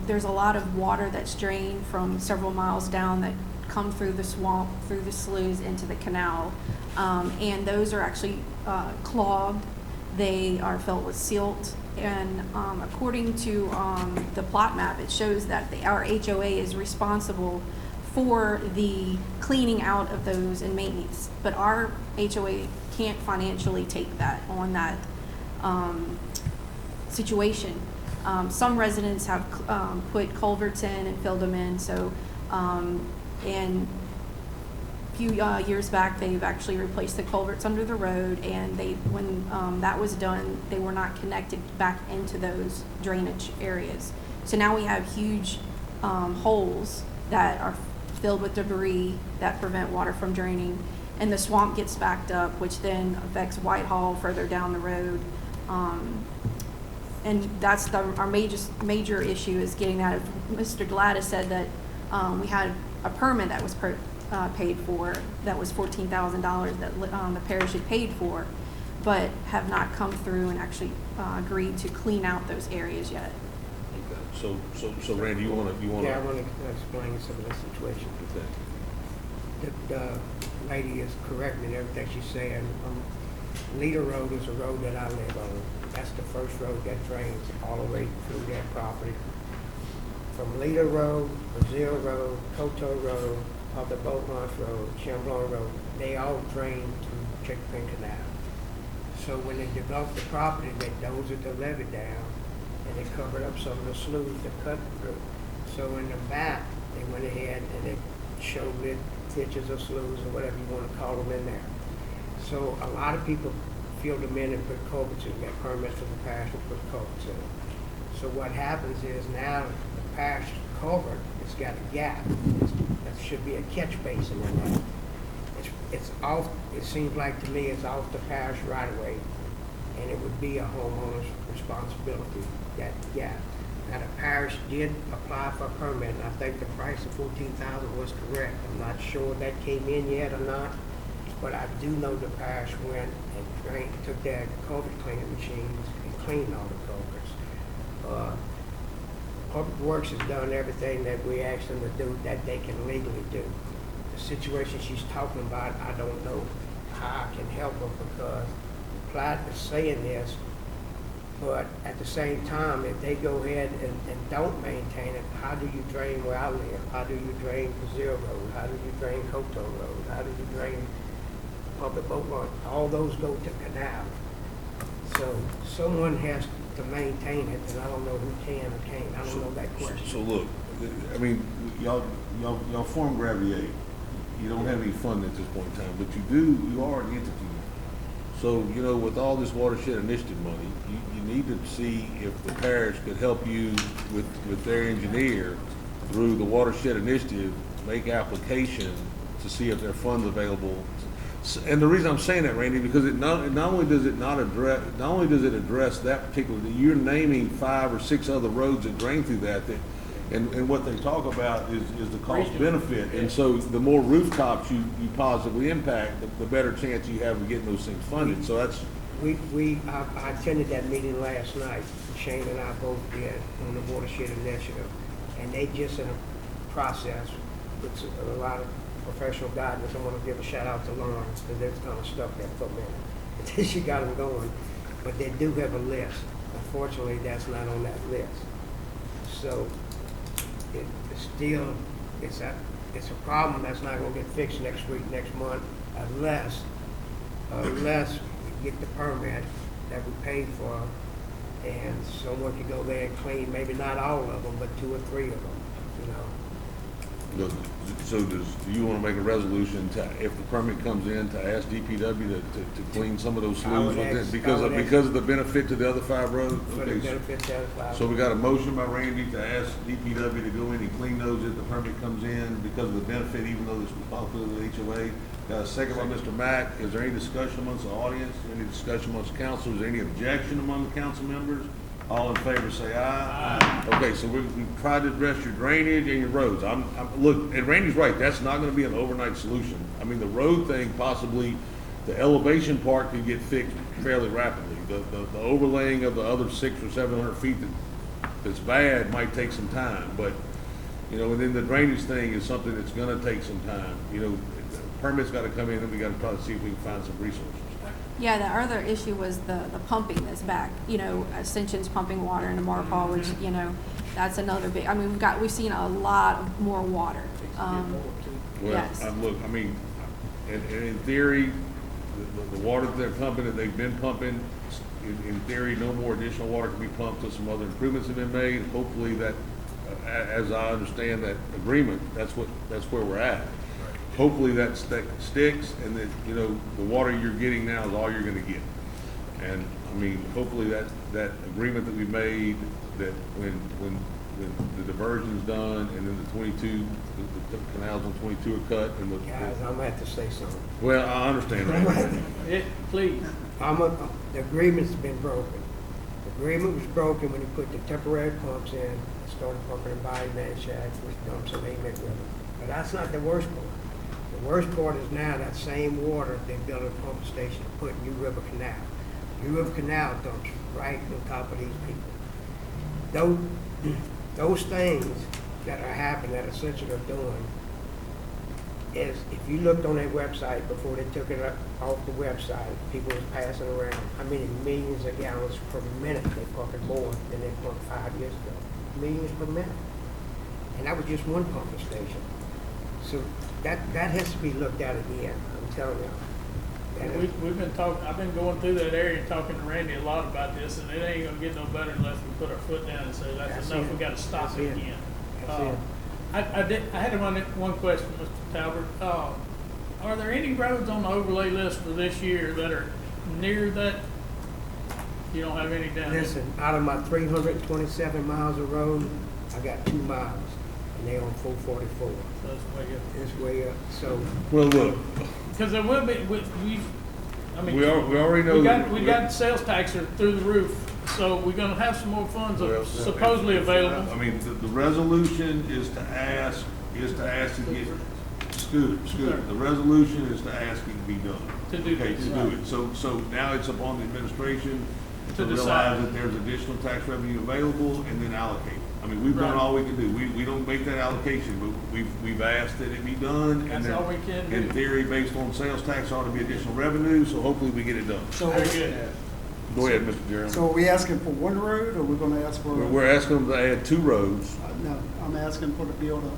There's a lot of water that's drained from several miles down that come through the swamp, through the sloughs into the canal. And those are actually clogged. They are filled with silt. And according to the plot map, it shows that our HOA is responsible for the cleaning out of those and maintenance. But our HOA can't financially take that on that situation. Some residents have put culverts in and filled them in. So, and a few years back, they've actually replaced the culverts under the road, and when that was done, they were not connected back into those drainage areas. So now we have huge holes that are filled with debris that prevent water from draining, and the swamp gets backed up, which then affects Whitehall further down the road. And that's our major issue is getting that. Mr. Gladys said that we had a permit that was paid for, that was $14,000 that the parish had paid for, but have not come through and actually agreed to clean out those areas yet. So Randy, you want to? Yeah, I want to explain some of the situation. The lady is correct in everything she's saying. Leader Road is a road that I live on. That's the first road that drains all the way through that property. From Leader Road, Brazil Road, Coteau Road, up the Boat Launch Road, Chamblon Road, they all drain to Chickpin Canal. So when they developed the property, they dozed the levee down and they covered up some of the sloughs that cut through. So in the back, they went ahead and they showed it ditches or sloughs or whatever you want to call them in there. So a lot of people filled them in and put culverts in, got permits from the parish to put culverts in. So what happens is now the parish culvert, it's got a gap. There should be a catch basin in there. It's off, it seems like to me it's off the parish right away, and it would be a homeowner's responsibility, that gap. Now the parish did apply for a permit, and I think the price of $14,000 was correct. I'm not sure if that came in yet or not, but I do know the parish went and took their culvert cleaning machines and cleaned all the culverts. Public Works has done everything that we asked them to do that they can legally do. The situation she's talking about, I don't know how I can help her, because the plat is saying this, But at the same time, if they go ahead and don't maintain it, how do you drain where I live? How do you drain Brazil Road? How do you drain Coto Road? How do you drain Public Boat Launch? All those go to canal. So someone has to maintain it, and I don't know who can or can't. I don't know that question. So look, I mean, y'all form Gravity 8. You don't have any fund at this point in time, but you are an entity. So, you know, with all this watershed initiative money, you need to see if the parish could help you with their engineer through the watershed initiative, make application to see if there are funds available. And the reason I'm saying that, Randy, because not only does it address that particular, you're naming 5 or 6 other roads that drain through that and what they talk about is the cost benefit. And so the more rooftops you positively impact, the better chance you have of getting those things funded. So that's. I attended that meeting last night. Shane and I both did on the watershed initiative. And they just in a process with a lot of professional guidance. I want to give a shout out to Lauren because they're kind of stuck there for a minute. Until she got them going. But they do have a list. Unfortunately, that's not on that list. So it's a problem that's not going to get fixed next week, next month, unless we get the permit that we paid for, and someone can go there and clean, maybe not all of them, but 2 or 3 of them, you know. So do you want to make a resolution to, if the permit comes in, to ask DPW to clean some of those sloughs because of the benefit to the other 5 roads? For the benefit to the other 5 So we got a motion by Randy to ask DPW to go in and clean those if the permit comes in because of the benefit, even though it's responsibility of the HOA. Got a second by Mr. Mack. Is there any discussion amongst the audience? Any discussion amongst the council? Is there any objection among the council members? All in favor say aye. Aye. Okay, so we've tried to address your drainage and your roads. Look, and Randy's right, that's not gonna be an overnight solution. I mean, the road thing, possibly, the elevation part can get fixed fairly rapidly. The overlaying of the other 600 or 700 feet that's bad might take some time, but, you know, and then the drainage thing is something that's gonna take some time. You know, permits gotta come in and we gotta try to see if we can find some resources. Yeah, the other issue was the pumping that's back. You know, Ascension's pumping water into Marpaw, which, you know, that's another big, I mean, we've seen a lot of more water. Yes. Look, I mean, in theory, the water that they're pumping, that they've been pumping, in theory, no more additional water can be pumped till some other improvements have been made. Hopefully that, as I understand that agreement, that's where we're at. Hopefully that sticks and that, you know, the water you're getting now is all you're gonna get. And, I mean, hopefully that agreement that we made, that when the diversion's done and then the 22, the canals on 22 are cut and the. Guys, I'm gonna have to say something. Well, I understand that. Please. The agreement's been broken. The agreement was broken when he put the temporary pumps in, started pumping in Body Man Shack, which dumps in Amen River. But that's not the worst part. The worst part is now that same water they built a pump station to put in New River Canal. New River Canal dumps right on top of these people. Those things that are happening, that Ascension are doing, is if you looked on their website before they took it off the website, people was passing around how many millions of gallons per minute they pumping more than they pumped 5 years ago. Millions per minute. And that was just one pumping station. So that has to be looked at again, I'm telling you. We've been talking, I've been going through that area and talking to Randy a lot about this, and it ain't gonna get no better unless we put our foot down and say that's enough, we gotta stop it again. I had one question, Mr. Talbert. Are there any roads on the overlay list for this year that are near that? You don't have any down there? Listen, out of my 327 miles of road, I got 2 miles, and they on 444. So it's way up. It's way up, so. Well, look. Because there will be, we already know. We got sales tax are through the roof, so we're gonna have some more funds supposedly available. I mean, the resolution is to ask to get Scooter. The resolution is to ask it to be done. To do it. So now it's upon the administration to realize that there's additional tax revenue available and then allocate it. I mean, we've done all we can do. We don't make that allocation, but we've asked that it be done. That's all we can do. In theory, based on sales tax, ought to be additional revenue, so hopefully we get it done. So, Go ahead, Mr. Jeremy. So are we asking for one road, or we're gonna ask for? We're asking them to add 2 roads. No, I'm asking for the build up.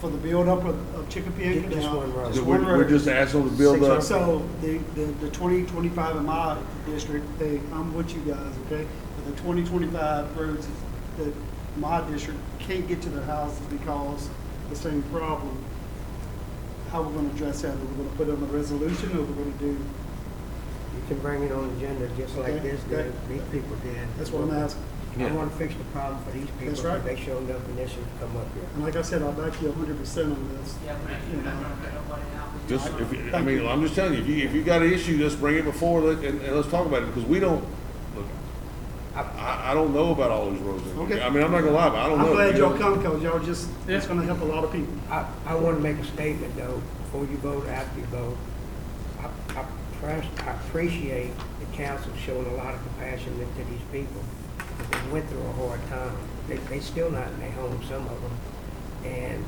For the build up of Chicopee Just Canal. one road. Just one road. We're just asking them to build up. So the 2025 in my district, I'm with you guys, okay? But the 2025 roads that my district can't get to their houses because the same problem. How we're gonna address that? Are we gonna put it on a resolution, or we're gonna do? You can bring it on the agenda just like Okay, this, okay. these people did. That's what I'm asking. I want to fix the problem for these people. That's right. They showed no initiative to come up here. And like I said, I'll back you 100% on this. You know. Just, I'm just telling you, if you got an issue, just bring it before, and let's talk about it, because we don't, look, I don't know about all these roads. Okay. I mean, I'm not gonna lie, but I don't know. I'm glad y'all come, because y'all just, it's gonna help a lot of people. I want to make a statement though, before you vote, after you vote. I appreciate the council showing a lot of compassion to these people. Because they went through a hard time. They still not in their home, some of them. And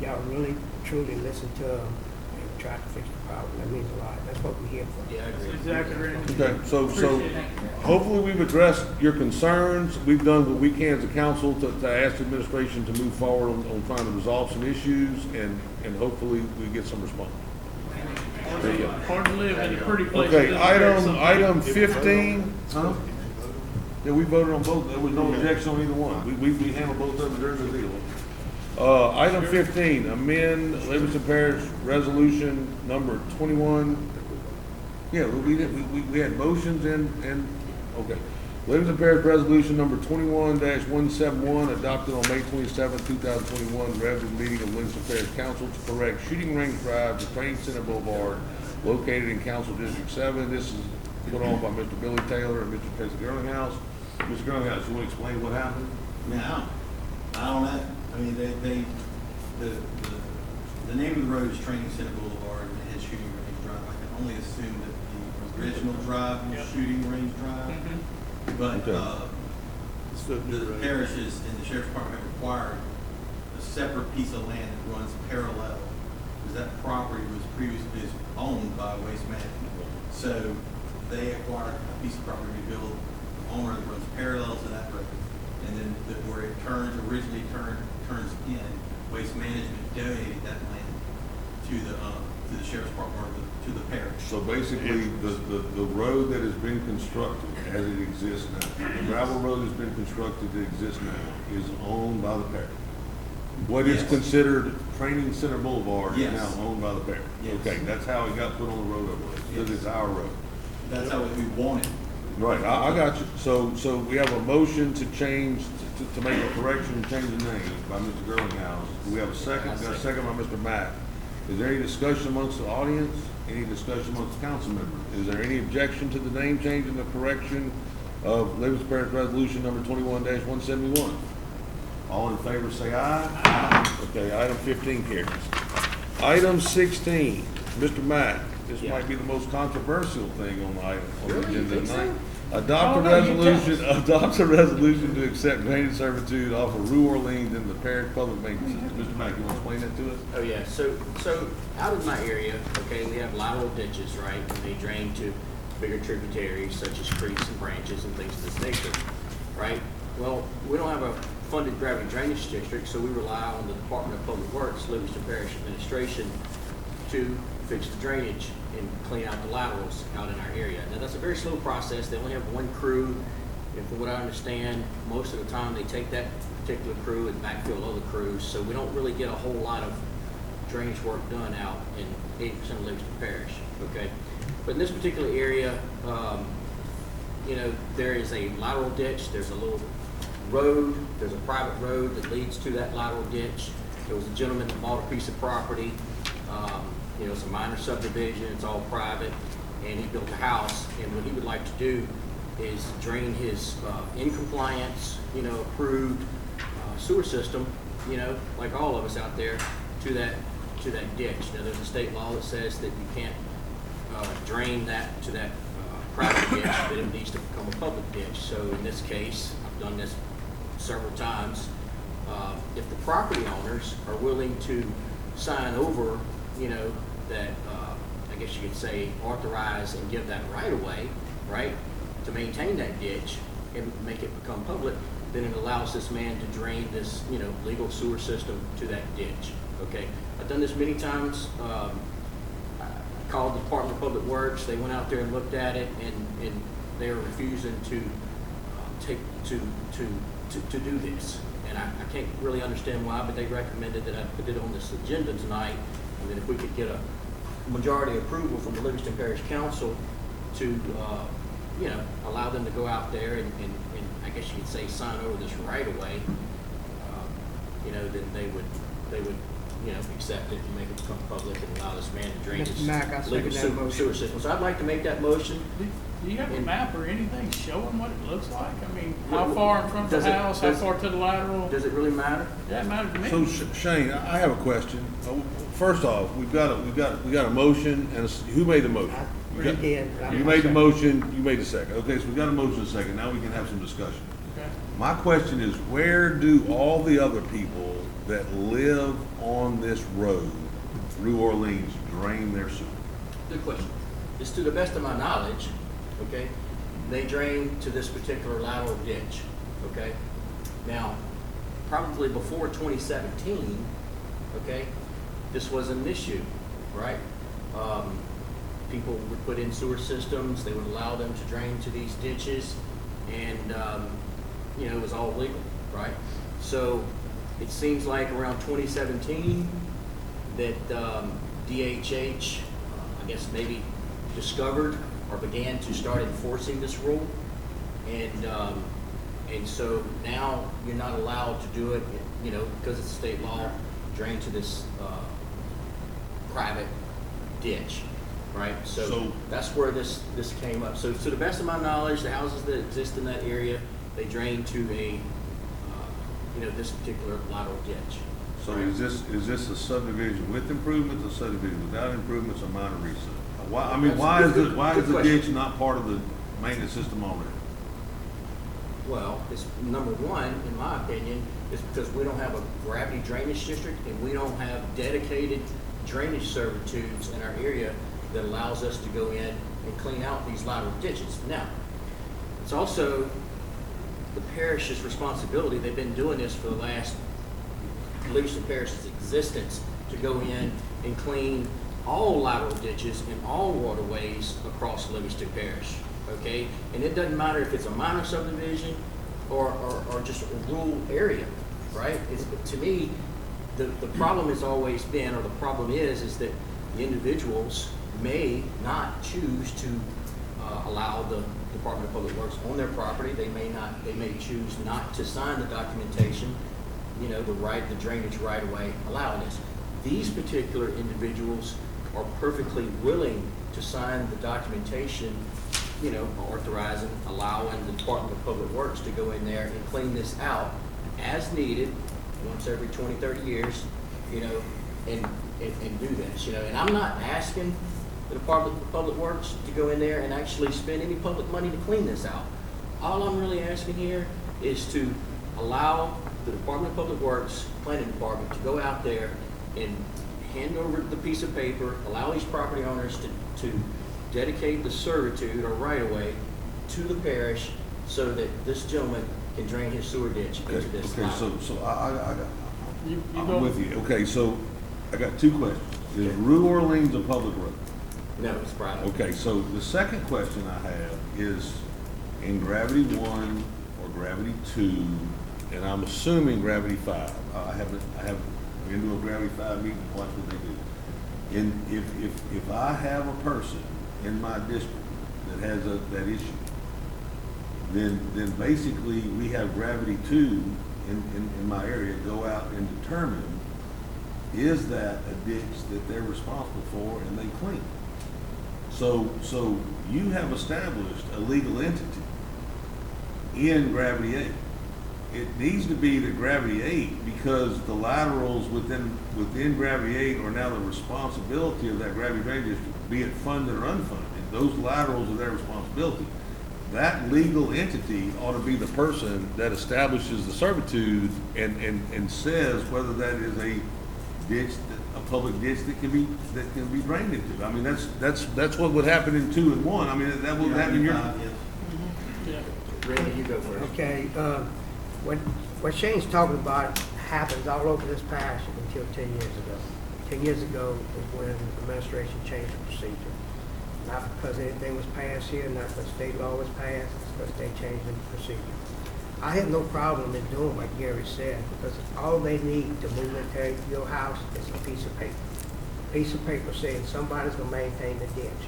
y'all really, truly listen to them and try to fix the problem. That means a lot. That's what we're here for. Yeah, I agree. Exactly right. Okay, so hopefully we've addressed your concerns. We've done what we can as a council to ask the administration to move forward on trying to resolve some issues, and hopefully we get some response. Hard to live in a pretty place. Okay, item 15. Huh? Yeah, we voted on both. There was no objection on either one. We handled both of them during the deal. Item 15, amend Livingston Parish Resolution number 21. Yeah, we had motions and, okay. Livingston Parish Resolution number 21-171, adopted on May 27, 2021, regular meeting of Livingston Parish Council to correct Shooting Range Drive to Training Center Boulevard, located in Council District 7. This is put on by Mr. Billy Taylor and Mr. Tracy Girlinghouse. Mr. Girlinghouse, you want to explain what happened? Now, I don't know. I mean, the name of the road is Training Center Boulevard, and it has Shooting Range Drive. I can only assume that the original drive was Shooting Range Drive. But the parishes and the sheriff's department have required a separate piece of land that runs parallel, because that property was previously owned by Waste Management. So they acquired a piece of property to build an owner that runs parallel to that road. And then where it originally turns in, Waste Management donated that land to the sheriff's department, to the parish. So basically, the road that has been constructed as it exists now, the gravel road that's been constructed that exists now, is owned by the parish. What is considered Training Center Boulevard is now owned by the parish. Yes. Okay, that's how it got put on the road over, because it's our road. That's how we want it. Right, I got you. So we have a motion to change, to make a correction and change the name by Mr. Girlinghouse. Do we have a second? Got a second by Mr. Mack. Is there any discussion amongst the audience? Any discussion amongst the council members? Is there any objection to the name change and the correction of Livingston Parish Resolution number 21-171? All in favor say aye. Aye. Okay, item 15 carries. Item 16, Mr. Mack, this might be the most controversial thing on the agenda tonight. Adopt a resolution to accept granted servitude off of Rue Orleans in the parish public maintenance system. Mr. Mack, you want to explain that to us? Oh, yeah, so out of my area, okay, we have lateral ditches, right, and they drain to bigger tributaries such as creeks and branches and things of this nature, right? Well, we don't have a funded gravity drainage district, so we rely on the Department of Public Works, Livingston Parish Administration, to fix the drainage and clean out the laterals out in our area. Now, that's a very slow process. They only have one crew, and from what I understand, most of the time they take that particular crew and backfill other crews, so we don't really get a whole lot of drainage work done out in 80% of Livingston Parish, okay? But in this particular area, you know, there is a lateral ditch, there's a little road, there's a private road that leads to that lateral ditch. There was a gentleman that bought a piece of property, you know, it's a minor subdivision, it's all private, and he built a house, and what he would like to do is drain his in compliance, you know, approved sewer system, you know, like all of us out there, to that ditch. Now, there's a state law that says that you can't drain that to that private ditch, that it needs to become a public ditch. So in this case, I've done this several times. If the property owners are willing to sign over, you know, that I guess you could say authorize and give that right away, right? to maintain that ditch and make it become public, then it allows this man to drain this, you know, legal sewer system to that ditch, okay? I've done this many times. I called the Department of Public Works. They went out there and looked at it, and they are refusing to to do this. And I can't really understand why, but they recommended that I put it on this agenda tonight, and then if we could get a majority approval from the Livingston Parish Council to, you know, allow them to go out there and I guess you could say sign over this right away, you know, then they would, you know, accept it and make it become public and allow this man to drain Mr. Mack, I his second legal that motion. sewer system. So I'd like to make that motion. Do you have a map or anything showing what it looks like? I mean, Well, how far in front of does the it- house, how does- far to the lateral? Does it really matter? Yeah, it matters to me. So Shane, I have a question. First off, we got a motion and who made the motion? You got- You made the motion, you made the second. Okay, so we got a motion and a second. Now we can have some discussion. Okay. My question is, where do all the other people that live on this road through Orleans drain their sewer? Good question. Just to the best of my knowledge, okay, they drain to this particular lateral ditch, okay? Now, probably before 2017, okay, this wasn't an issue, right? People would put in sewer systems, they would allow them to drain to these ditches, and, you know, it was all legal, right? So it seems like around 2017 that DHH, I guess maybe discovered or began to start enforcing this rule, and so now you're not allowed to do it, you know, because it's state law, drain to this private ditch, right? So that's where this came up. So to the best of my knowledge, the houses that exist in that area, they drain to a, you know, this particular lateral ditch. So is this a subdivision with improvements, a subdivision without improvements, or minor reset? Why is the ditch not part of the maintenance system already? Well, it's number one, in my opinion, is because we don't have a gravity drainage district and we don't have dedicated drainage servitudes in our area that allows us to go in and clean out these lateral ditches. Now, it's also the parish's responsibility. They've been doing this for the last Livingston Parish's existence to go in and clean all lateral ditches and all waterways across Livingston Parish, okay? And it doesn't matter if it's a minor subdivision or just a rural area, right? To me, the problem has always been, or the problem is that the individuals may not choose to allow the Department of Public Works on their property. They may choose not to sign the documentation, you know, the drainage right away allowing this. These particular individuals are perfectly willing to sign the documentation, you know, authorizing, allowing the Department of Public Works to go in there and clean this out as needed, once every 20, 30 years, you know, and do this, you know. And I'm not asking the Department of Public Works to go in there and actually spend any public money to clean this out. All I'm really asking here is to allow the Department of Public Works, Planning Department, to go out there and hand over the piece of paper, allow these property owners to dedicate the servitude or right-of-way to the parish so that this gentleman can drain his sewer ditch into this Okay, line. so I'm go. with you. Okay, so I got two questions. Is Rue Orleans a public road? No, it's private. Okay, so the second question I have is in Gravity 1 or Gravity 2, and I'm assuming Gravity 5. I haven't been to a Gravity 5 meeting to watch what they do. And if I have a person in my district that has that issue, then basically we have Gravity 2 in my area go out and determine, is that a ditch that they're responsible for and they clean? So you have established a legal entity in Gravity 8. It needs to be the Gravity 8 because the laterals within Gravity 8 are now the responsibility of that Gravity Drainage District, be it funded or unfunded. Those laterals are their responsibility. That legal entity ought to be the person that establishes the servitude and says whether that is a ditch, a public ditch that can be drained into. I mean, that's what would happen in 2 and 1. I mean, that would happen in your. Yeah. Randy, you go first. Okay, what Shane's talking about happens all over this parish until 10 years ago. 10 years ago is when the administration changed the procedure. Not because anything was passed here, not because state law was passed, it's because they changed the procedure. I have no problem in doing what Gary said, because all they need to move into your house is a piece of paper. A piece of paper saying somebody's gonna maintain the ditch.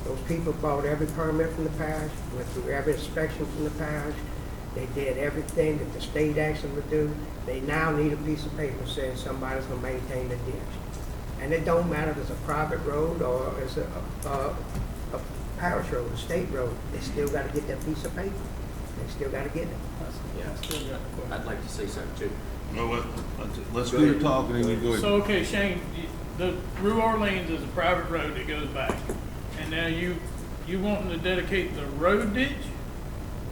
Those people bought every permit from the parish, went through every inspection from the parish. They did everything that the state asked them to do. They now need a piece of paper saying somebody's gonna maintain the ditch. And it don't matter if it's a private road or it's a parish road, a state road, they still gotta get that piece of paper. They still gotta get it. Yeah, I'd like to say something too. No, let's Go do the ahead. talking and you go ahead. So, okay, Shane, the Rue Orleans is a private road that goes back. And now you wanting to dedicate the road ditch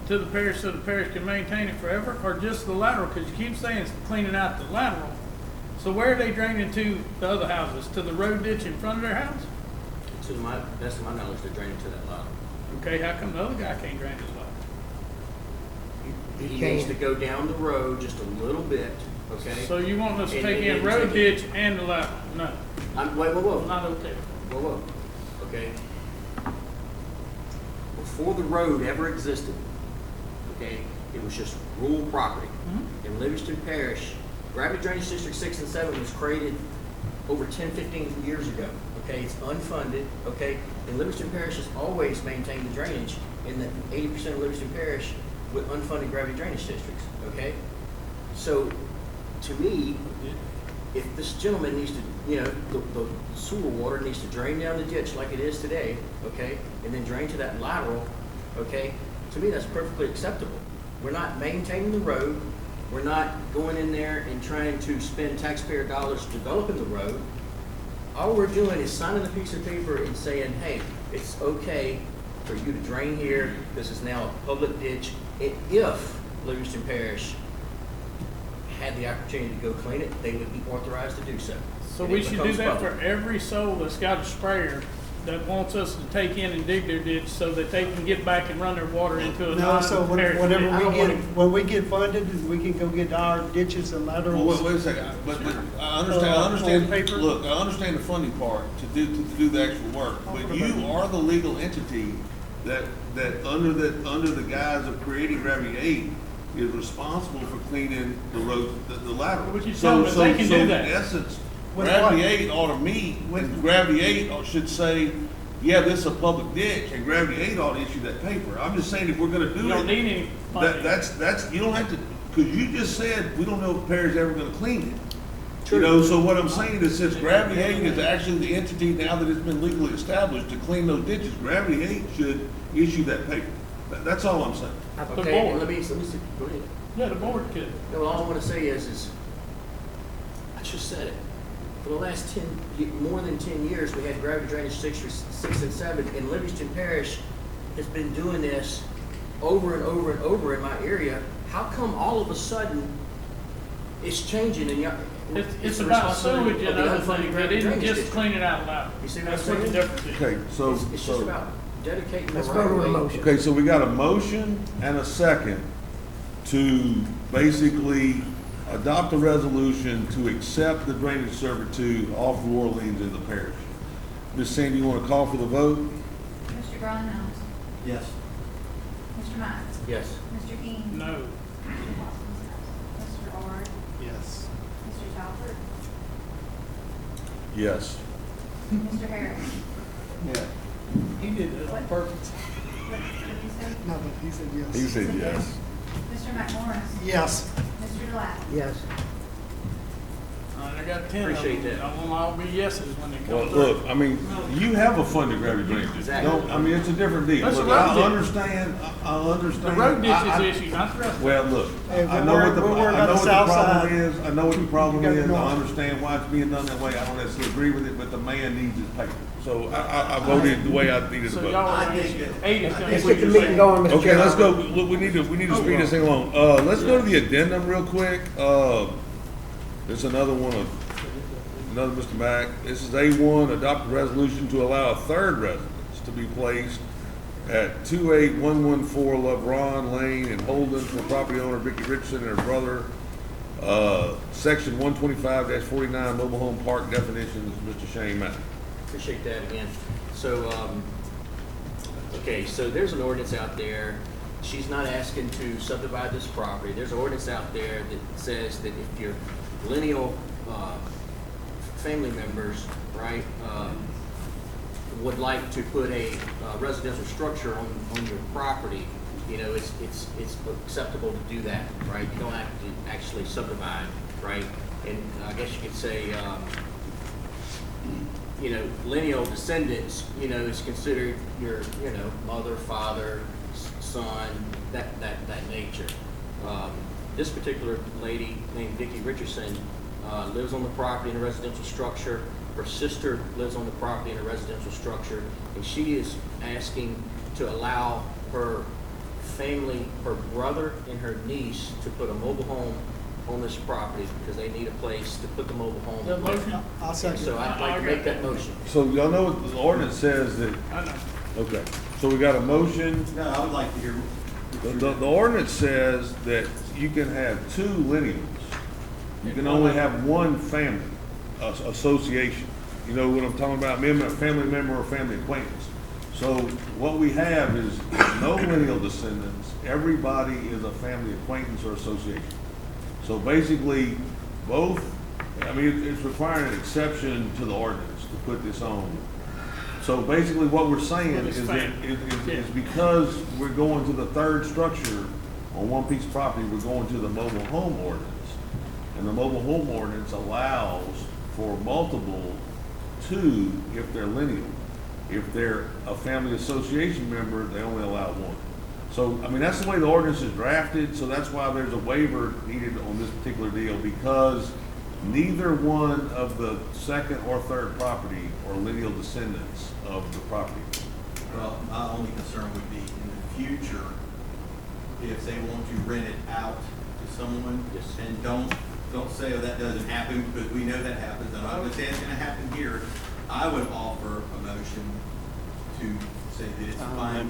to the parish so the parish can maintain it forever, or just the lateral? Because you keep saying it's cleaning out the lateral. So where are they draining to the other houses? To the road ditch in front of their house? To my best of my knowledge, they're draining to that lateral. Okay, how come the other guy can't drain his lateral? He needs to go down the road just a little bit, okay? So you want us to And- take and in then road take ditch and the lateral? No, Wait, whoa, not okay. whoa, okay? Before the road ever existed, okay, it was just rural property. In Livingston Parish, Gravity Drainage District 6 and 7 was created over 10, 15 years ago, okay? It's unfunded, okay? And Livingston Parish has always maintained the drainage in the 80% of Livingston Parish with unfunded gravity drainage districts, okay? So, to me, if this gentleman needs to, you know, the sewer water needs to drain down the ditch like it is today, okay, and then drain to that lateral, okay, to me, that's perfectly acceptable. We're not maintaining the road. We're not going in there and trying to spend taxpayer dollars developing the road. All we're doing is signing a piece of paper and saying, hey, it's okay for you to drain here. This is now a public ditch. And if Livingston Parish had the opportunity to go clean it, they would be authorized to do so. So And we it should do becomes that public. for every soul that's got a sprayer that wants us to take in and dig their ditch so that they can get back and run their water into a No, so non-parish whenever ditch. we get, when we get funded, we can go get our ditches and Well, laterals. wait a second, but I on understand, paper? look, I understand the funding part to do the actual work, but you are the legal entity that under the guise of creating Gravity 8 is responsible for cleaning the road, the lateral. Would you tell them that they can do that? In essence, With Gravity what? 8 ought to meet, and Gravity 8 should say, yeah, this is a public ditch, and Gravity 8 ought to issue that paper. I'm just saying, if we're gonna do it. You don't need any funding. That's, you don't have to, because you just said, we don't know if the parish is ever gonna clean it. True. You know, so what I'm saying is, since Gravity 8 is actually the entity now that it's been legally established to clean those ditches, Gravity 8 should issue that paper. That's all I'm saying. The Okay, board. and let me see, go ahead. Yeah, the board could. No, all I want to say is I just said it. For the last more than 10 years, we had gravity drainage 6 and 7, and Livingston Parish has been doing this over and over and over in my area. How come all of a sudden it's changing and It's the about responsibility sewage of and the other unfunded things. It gravity isn't drainage just district? cleaning out loud. You see what I'm That's what the saying? difference is. Okay, so. It's just about dedicating the Let's right go to a way. motion. Okay, so we got a motion and a second to basically adopt a resolution to accept the drainage servitude off New Orleans in the parish. Ms. Sandy, you want to call for the vote? Mr. Grindhouse, Yes. Mr. Mack, Yes. Mr. King. No. Mr. Watkins, Mr. Ard, Yes. Mr. Talbot, Yes. Mr. Harris. Yeah. He did it on purpose. What did you say? No, but he said yes. He said yes. Mr. McMorris, Yes. Mr. Delat. Yes. I got 10 of Appreciate them. that. I want all be yeses when they Well, come through. look, I mean, you have a funded gravity drainage district. Exactly. Don't, I mean, it's a different deal. That's a Look, road I ditch. understand, I understand. The road ditch I- is issue, not the rest. Well, look, Hey, I we're know what the, worried- we're worried I about know the what the south problem side. is, I know what the problem You gotta is, know. I understand why it's being done that way, I don't necessarily agree with it, but the man needs his paper. So I voted the way I needed to So vote. y'all are gonna issue, 8 is gonna Let's issue. get the meeting going, Mr. Chairman. Okay, let's go, look, we need to speed this thing along. Let's go to the addendum real quick. There's another one of, another Mr. Mack. This is A1, adopt a resolution to allow a third residence to be placed at 28114 Lavron Lane in Holden for property owner Vicky Richardson and her brother. Section 125-49 mobile home park definitions, Mr. Shane Mack. Appreciate that again. So, okay, so there's an ordinance out there. She's not asking to subdivide this property. There's an ordinance out there that says that if your lineal family members, right, would like to put a residential structure on your property, you know, it's acceptable to do that, right? You don't have to actually subdivide, right? And I guess you could say, you know, lineal descendants, you know, is considered your, you know, mother, father, son, that nature. This particular lady named Vicky Richardson lives on the property in a residential structure. Her sister lives on the property in a residential structure, and she is asking to allow her family, her brother and her niece, to put a mobile home on this property because they need a place to put the mobile home. That motion? I'll second. So I'd like to make that motion. So y'all know what the ordinance says that, I know. okay, so we got a motion. No, I would like to hear. The ordinance says that you can have two lineals. You can only have one family association. You know what I'm talking about? A family member or family acquaintance. So what we have is no lineal descendants. Everybody is a family acquaintance or association. So basically, both, I mean, it's requiring an exception to the ordinance to put this on. So basically what we're saying is that is because we're going to the third structure on one piece of property, we're going to the mobile home ordinance. And the mobile home ordinance allows for multiple two if they're lineal. If they're a family association member, they only allow one. So, I mean, that's the way the ordinance is drafted, so that's why there's a waiver needed on this particular deal, because neither one of the second or third property are lineal descendants of the property. Well, my only concern would be in the future, if they want to rent it out to someone, and don't say, oh, that doesn't happen, because we know that happens, and I'm not gonna say it's gonna happen here. I would offer a motion to say that it's fine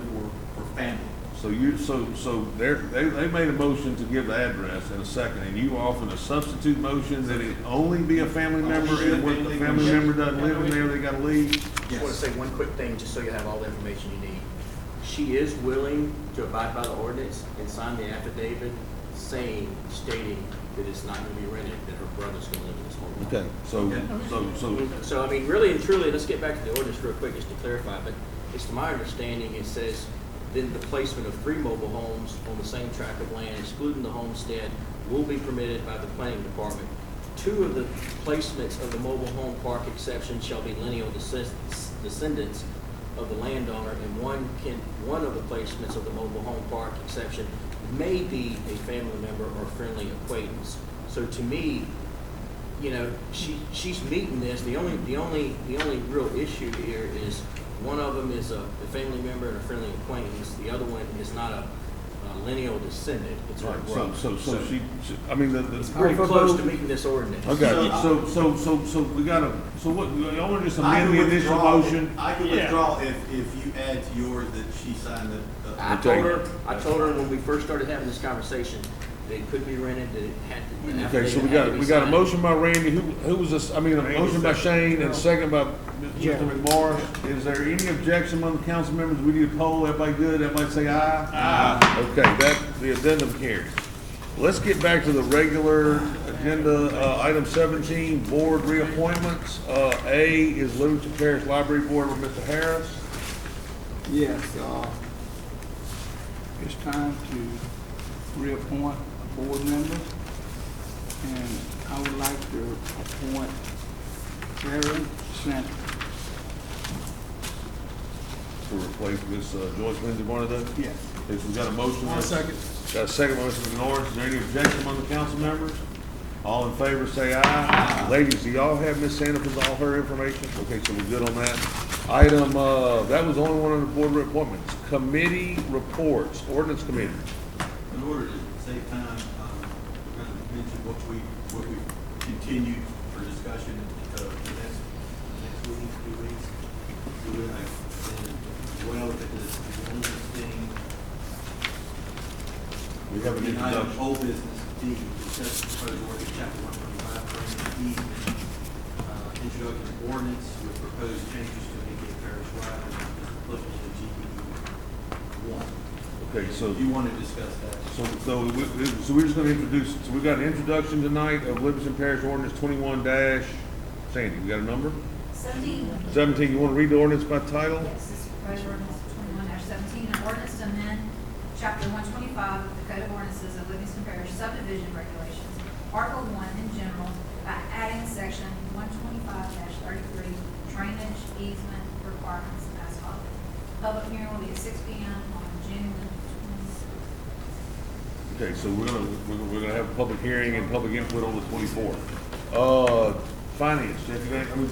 for family. So they made a motion to give the address in a second, and you offered a substitute motion that it only be a family member, and when the family member doesn't live in there, they gotta leave? Just want to say one quick thing, just so you have all the information you need. She is willing to abide by the ordinance and sign the affidavit stating that it's not going to be rented, that her brother's going to live in this home. Okay, So I mean, really and truly, let's get back to the ordinance real quick just to clarify, but it's to my understanding, it says then the placement of 3 mobile homes on the same tract of land, excluding the homestead, will be permitted by the planning department. 2 of the placements of the mobile home park exception shall be lineal descendants of the landowner, and one of the placements of the mobile home park exception may be a family member or friendly acquaintance. So to me, you know, she's meeting this. The only real issue here is one of them is a family member and a friendly acquaintance. The other one is not a lineal descendant. It's her brother. So she, I mean, it's pretty close to meeting this ordinance. Okay, so we gotta, so what, y'all wanna just amend the initial motion? I can withdraw if you add to yours that she signed the. I told her when we first started having this conversation that it could be rented, that it had to. Okay, so we got a motion by Randy, who was this, I mean, a motion by Shane and a second by Mr. McMorris. Is there any objection among the council members? We need a poll, everybody good, everybody say aye? Aye. Okay, the addendum carries. Let's get back to the regular agenda, item 17, board reappointments. A is Livingston Parish Library Board with Mr. Harris. Yes, it's time to reappoint a board member, and I would like to appoint Aaron Santa. To replace Miss Joyce Lindsay Barnaday? Yes. Okay, so we got a motion. I'll second. Got a second by Mr. Norris. Is there any objection among the council members? All in favor, say aye. Ladies, do y'all have Miss Sanford's all her information? Okay, so we're good on that. Item, that was the only one on the board reappointments. Committee reports, ordinance committee. In order to save time, we're going to mention what we continued for discussion at the next week, 2 weeks. The way I look at this, the only have an In item introduction. old business D, discuss proposed ordinance chapter 125, granting easement, introductory ordinance with proposed changes to Indian Parish Road and applicable to GBE 1. Okay, so, Do you want to discuss that? so we're just gonna introduce, so we got an introduction tonight of Livingston Parish Ordinance 21 dash, Sandy, we got a number? 17, you wanna read the ordinance by title? Yes, this is proposed ordinance 21-17, an ordinance to amend chapter 125 of the Code of Ordinances of Livingston Parish subdivision regulations, Article 1 in general, by adding section 125-33, drainage easement requirements as follows. Public hearing will be at 6 p.m. on June 26th. Okay, so we're gonna have a public hearing and public input on the 24th. Finance, Jeff,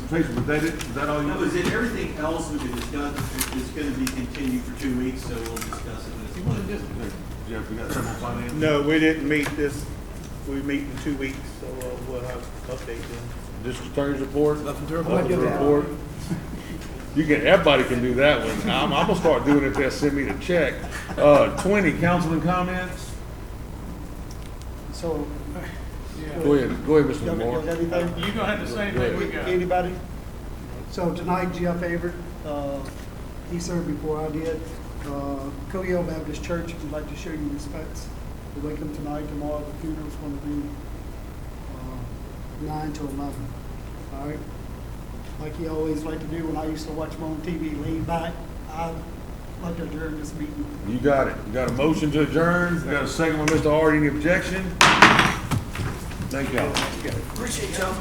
Tracy, was that all you? That was it. Everything else we could discuss is going to be continued for 2 weeks, so we'll discuss it. You wanna just, Jeff, we got some more finance? No, we didn't meet this, we meet in 2 weeks, so we'll have update then. District Attorney's report? Nothing to Nothing to report. You can, everybody can do that one. I'm gonna start doing it if they'll send me the check. 20, council and comments? So, Go ahead, Mr. y'all Moore. got anything? You gonna have the same thing we got. Anybody? So tonight, Jeff Averitt, he served before I did. Coeo Baptist Church would like to show you respects. We wake them tonight, tomorrow, the funeral's gonna be 9 to 11. All right? Like he always liked to do when I used to watch him on TV, lean back. I'd like to adjourn this meeting. You got it. You got a motion to adjourn. You got a second by Mr. Hart. Any objection? Thank y'all. Appreciate y'all.